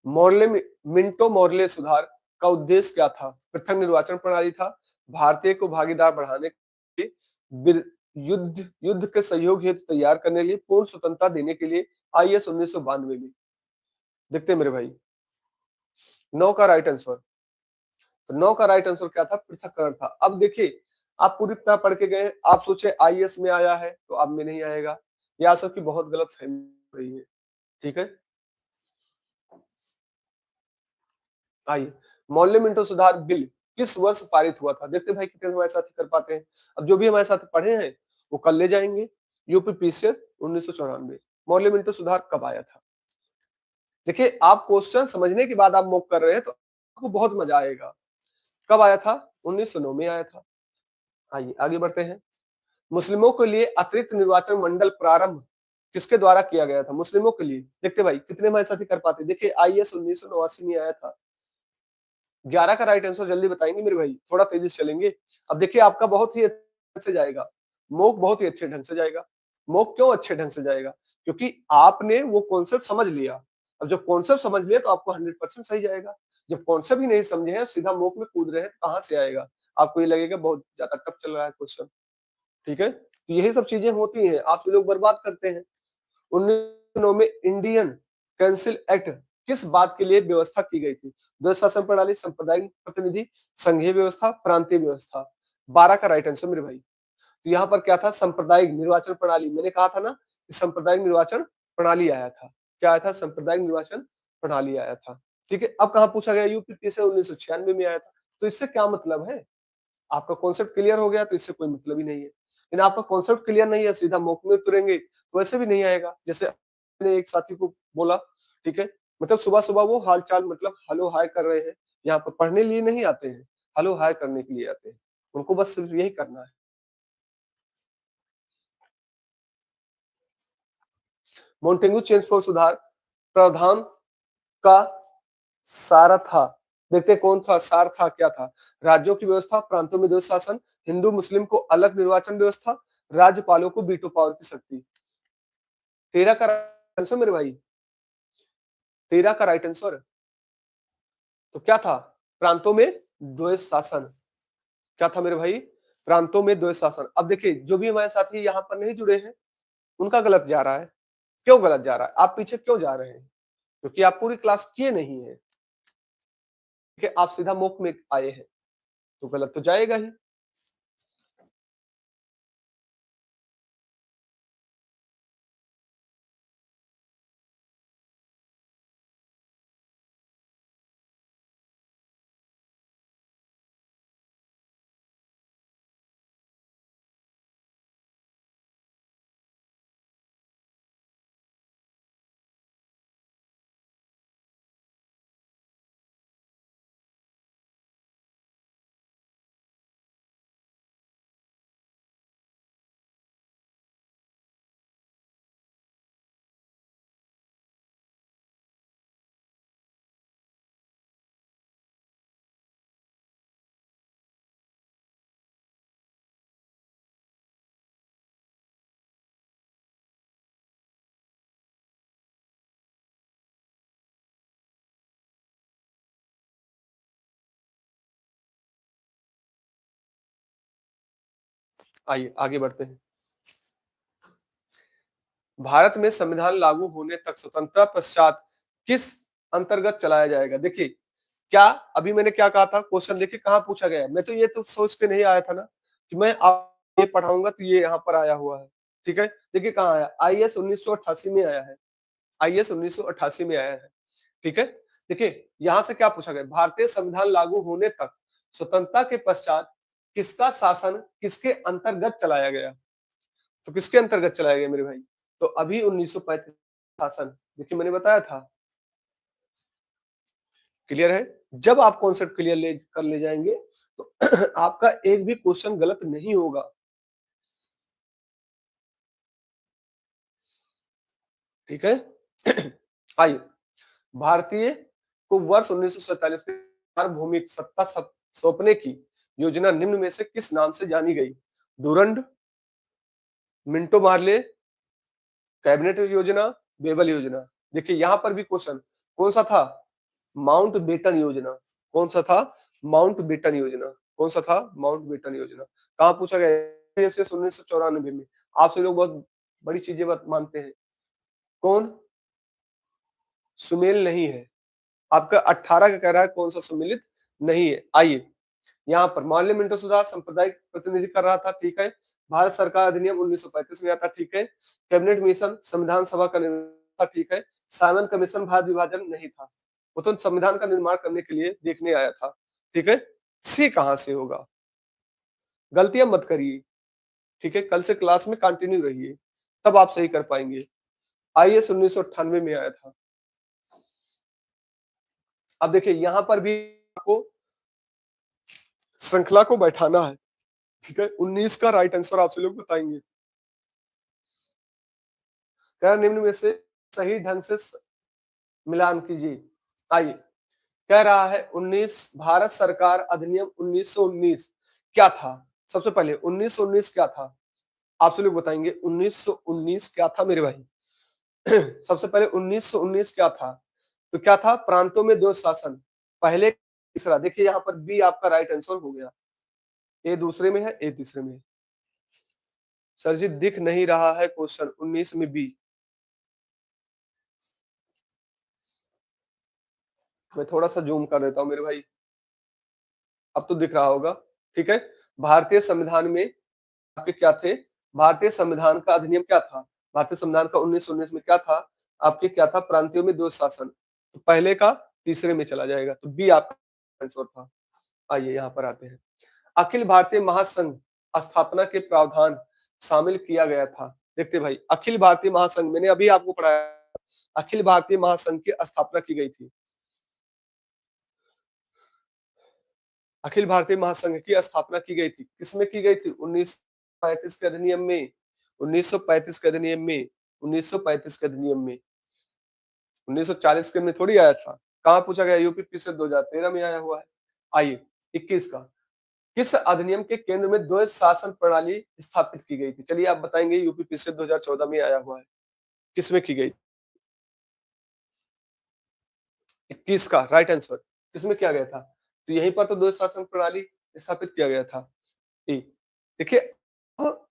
मॉर्ले मिंटो मॉर्ले सुधार का उद्देश्य क्या था? पृथक निर्वाचन प्रणाली था, भारतीय को भागीदार बढ़ाने के लिए, युद्ध के सहयोग हेतु तैयार करने के लिए, पूर्ण स्वतंत्रता देने के लिए। आईएस 1992 में। देखते मेरे भाई, 9 का राइट आंसर। तो 9 का राइट आंसर क्या था? पृथककरण था। अब देखिए, आप पूरी तरह पढ़ के गए, आप सोचे आईएएस में आया है तो अब में नहीं आएगा। ये आप सबकी बहुत गलत फहमी हो रही है। ठीक है, आइए, मॉर्ले मिंटो सुधार बिल किस वर्ष पारित हुआ था? देखते हैं भाई कितने हमारे साथी कर पाते हैं। अब जो भी हमारे साथ पढ़े हैं वो कर ले जाएंगे। यूपीपीसीएस 1994। मौलिक मिंटो सुधार कब आया था? देखिए आप क्वेश्चन समझने के बाद आप मॉक कर रहे हैं तो आपको बहुत मजा आएगा। कब आया था? 1909 में आया था। आइए आगे बढ़ते हैं। मुस्लिमों के लिए अतिरिक्त निर्वाचन मंडल प्रारंभ किसके द्वारा किया गया था? मुस्लिमों के लिए। देखते भाई कितने हमारे साथी कर पाते। देखिए आईएस 1989 में आया था। 11 का राइट आंसर जल्दी बताएंगे मेरे भाई, थोड़ा तेजी से चलेंगे। अब देखिए आपका बहुत ही अच्छे से जाएगा, मोक बहुत ही अच्छे ढंग से जाएगा। मोक क्यों अच्छे ढंग से जाएगा? क्योंकि आपने वो कॉन्सेप्ट समझ लिया। अब जब कॉन्सेप्ट समझ लिया तो आपको 100% सही जाएगा। जब कॉन्सेप्ट ही नहीं समझे हैं सीधा मोक में कूद रहे हैं तो कहां से आएगा? आपको ये लगेगा बहुत ज्यादा टफ चल रहा है क्वेश्चन। ठीक है, तो यही सब चीजें होती हैं, आप लोग बर्बाद करते हैं। 1909 में इंडियन कैंसिल एक्ट किस बात के लिए व्यवस्था की गई थी? द्वैध शासन प्रणाली, सांप्रदायिक प्रतिनिधि, संघीय व्यवस्था, प्रांतीय व्यवस्था। 12 का राइट आंसर मेरे भाई। तो यहाँ पर क्या था? सांप्रदायिक निर्वाचन प्रणाली। मैंने कहा था ना कि सांप्रदायिक निर्वाचन प्रणाली आया था। क्या आया था? सांप्रदायिक निर्वाचन प्रणाली आया था। ठीक है, अब कहाँ पूछा गया? यूपी से 1996 में आया था। तो इससे क्या मतलब है? आपका कॉन्सेप्ट क्लियर हो गया तो इससे कोई मतलब ही नहीं है। लेकिन आपका कॉन्सेप्ट क्लियर नहीं है, सीधा मौके में उतरेंगे तो वैसे भी नहीं आएगा। जैसे मैंने एक साथी को बोला, ठीक है, मतलब सुबह सुबह वो हाल चाल मतलब हेलो हाय कर रहे हैं। यहाँ पर पढ़ने लिए नहीं आते हैं, हेलो हाय करने के लिए आते हैं। उनको बस सिर्फ यही करना है। मोन्टेगू चेंज फॉर सुधार प्रावधान का सारा था। देखते कौन था? सार था, क्या था? राज्यों की व्यवस्था, प्रांतों में द्वैध शासन, हिंदू मुस्लिम को अलग निर्वाचन व्यवस्था, राज्यपालों को वीटो पावर की शक्ति। 13 का आंसर मेरे भाई, 13 का राइट आंसर। तो क्या था? प्रांतों में द्वैध शासन। क्या था मेरे भाई? प्रांतों में द्वैध शासन। अब देखिए जो भी हमारे साथी यहाँ पर नहीं जुड़े हैं उनका गलत जा रहा है। क्यों गलत जा रहा है? आप पीछे क्यों जा रहे हैं? क्योंकि आप पूरी क्लास किए नहीं है। ठीक है, आप सीधा मुख में आए हैं तो गलत तो जाएगा ही। आइए आगे बढ़ते हैं। भारत में संविधान लागू होने तक स्वतंत्रता पश्चात किस अंतर्गत चलाया जाएगा? देखिए क्या अभी मैंने क्या कहा था? क्वेश्चन देखिए कहाँ पूछा गया है। मैं तो ये तो सोच के नहीं आया था ना कि मैं आप ये पढ़ाऊंगा तो ये यहाँ पर आया हुआ है। ठीक है, देखिए कहाँ आया? आईएएस 1988 में आया है। आईएएस 1988 में आया है। ठीक है, देखिए यहां से क्या पूछा गया? भारतीय संविधान लागू होने तक स्वतंत्रता के पश्चात किसका शासन किसके अंतर्गत चलाया गया? तो किसके अंतर्गत चलाया गया मेरे भाई? तो अभी 1935 शासन। देखिए मैंने बताया था। क्लियर है? जब आप कॉन्सेप्ट क्लियर ले कर ले जाएंगे तो आपका एक भी क्वेश्चन गलत नहीं होगा। ठीक है आइए, भारतीय को वर्ष 1947 में सार्वभौमिक सत्ता सौंपने की योजना निम्न में से किस नाम से जानी गई? डूरंड, मिंटो मार्ले, कैबिनेट योजना, बेबल योजना। देखिए यहां पर भी क्वेश्चन कौन सा था? माउंट बेटन योजना। कौन सा था? माउंट बेटन योजना। कौन सा था? माउंट बेटन योजना। कहाँ पूछा गया? 1994 में। आप सभी लोग बहुत बड़ी चीजें मानते हैं। कौन? सुमेल नहीं है। आपका 18 का कह रहा है कौन सा सम्मिलित नहीं है। आइए यहाँ पर माननीय मिंटो सुधार सांप्रदायिक प्रतिनिधि कर रहा था। ठीक है, भारत सरकार अधिनियम 1935 में आता। ठीक है, कैबिनेट मिशन संविधान सभा का निर्माण था। ठीक है, साइमन कमीशन भारत विभाजन नहीं था। वो तो संविधान का निर्माण करने के लिए देखने आया था। ठीक है, सी कहां से होगा? गलतियां मत करिए, ठीक है? कल से क्लास में कंटिन्यू रहिए, तब आप सही कर पाएंगे। आईएएस 1998 में आया था। अब देखिए यहां पर भी आपको श्रृंखला को बैठाना है, ठीक है? 19 का राइट आंसर आपसे लोग बताएंगे। कह निम्न में से सही ढंग से मिलान कीजिए। आइए, कह रहा है 19 भारत सरकार अधिनियम 1919 क्या था? सबसे पहले 1919 क्या था? आपसे लोग बताएंगे 1919 क्या था मेरे भाई? सबसे पहले 1919 क्या था? तो क्या था? प्रांतों में दो शासन। पहले तीसरा, देखिए यहां पर बी आपका राइट आंसर हो गया। ए दूसरे में है, ए तीसरे में है। सर जी दिख नहीं रहा है क्वेश्चन 19 में बी। मैं थोड़ा सा जूम कर देता हूं मेरे भाई, अब तो दिख रहा होगा, ठीक है? भारतीय संविधान में आपके क्या थे? भारतीय संविधान का अधिनियम क्या था? भारतीय संविधान का 1919 में क्या था? आपके क्या था? प्रांतियों में दो शासन। तो पहले का तीसरे में चला जाएगा, तो बी आपका आंसर था। आइए यहाँ पर आते हैं। अखिल भारतीय महासंघ स्थापना के प्रावधान शामिल किया गया था। देखते भाई, अखिल भारतीय महासंघ मैंने अभी आपको पढ़ाया, अखिल भारतीय महासंघ की स्थापना की गई थी। अखिल भारतीय महासंघ की स्थापना की गई थी, किसमें की गई थी? 1935 के अधिनियम में, 1935 के अधिनियम में, 1935 के अधिनियम में। 1940 के में थोड़ी आया था। कहाँ पूछा गया? यूपी से 2013 में आया हुआ है। आइए 21 का, किस अधिनियम के केंद्र में द्वैध शासन प्रणाली स्थापित की गई थी? चलिए आप बताएंगे, यूपी से 2014 में आया हुआ है, किसमें की गई? 21 का राइट आंसर किसमें किया गया था? तो यहीं पर तो द्वैध शासन प्रणाली स्थापित किया गया था। ए, देखिए अब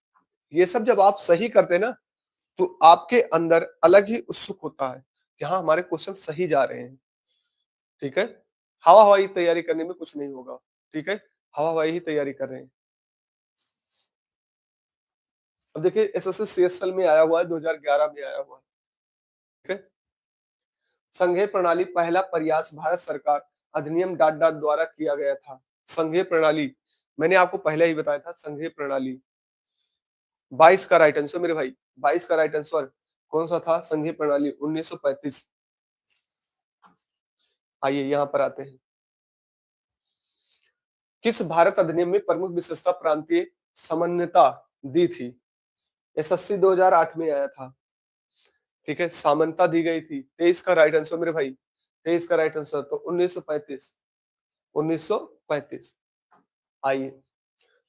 ये सब जब आप सही करते हैं ना, तो आपके अंदर अलग ही उत्सुक होता है कि हाँ हमारे क्वेश्चन सही जा रहे हैं, ठीक है? हवा हवाई तैयारी करने में कुछ नहीं होगा, ठीक है? हवा हवाई ही तैयारी कर रहे हैं। अब देखिए एसएससी सीएसएल में आया हुआ है, 2011 में आया हुआ है, ठीक है? संघीय प्रणाली पहला प्रयास भारत सरकार अधिनियम डॉट डॉट द्वारा किया गया था। संघीय प्रणाली मैंने आपको पहले ही बताया था, संघीय प्रणाली 22 का राइट आंसर मेरे भाई, 22 का राइट आंसर कौन सा था? संघीय प्रणाली 1935। आइए यहाँ पर आते हैं। किस भारत अधिनियम में प्रमुख विशेषता प्रांतीय समन्वयता दी थी? एसएससी 2008 में आया था, ठीक है? समानता दी गई थी। 23 का राइट आंसर मेरे भाई, 23 का राइट आंसर तो 1935, 1935। आइए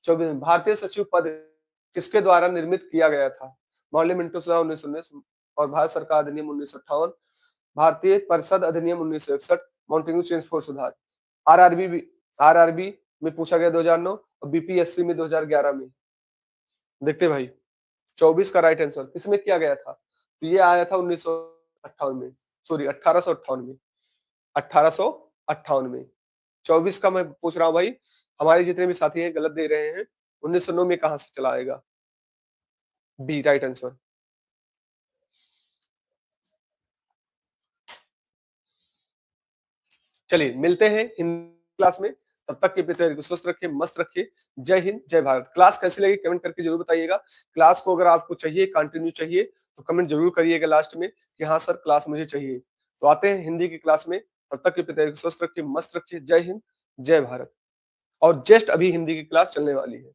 24 भारतीय सचिव पद किसके द्वारा निर्मित किया गया था? मौर्य मिंटो सुधा 1919 और भारत सरकार अधिनियम 1958, भारतीय परिषद अधिनियम 1961, माउंटेन्यू चेंज फोर्स सुधार। आरआरबी, आरआरबी में पूछा गया 2009 और बीपीएससी में 2011 में। देखते भाई 24 का राइट आंसर किसमें किया गया था? तो ये आया था 1958 में, सॉरी 1858 में, 1858 में। 24 का मैं पूछ रहा हूँ भाई, हमारे जितने भी साथी हैं गलत दे रहे हैं। 1909 में कहां से चला आएगा? B right answer. चलिए मिलते हैं हिंदी क्लास में, तब तक के प्रति स्वस्थ रखिए, मस्त रखिए। जय हिंद, जय भारत। क्लास कैसी लगी कमेंट करके जरूर बताइएगा। क्लास को अगर आपको चाहिए, कंटिन्यू चाहिए, तो कमेंट जरूर करिएगा लास्ट में कि हाँ सर क्लास मुझे चाहिए। तो आते हैं हिंदी की क्लास में, तब तक के प्रति स्वस्थ रखिए, मस्त रखिए। जय हिंद, जय भारत। और जस्ट अभी हिंदी की क्लास चलने वाली है।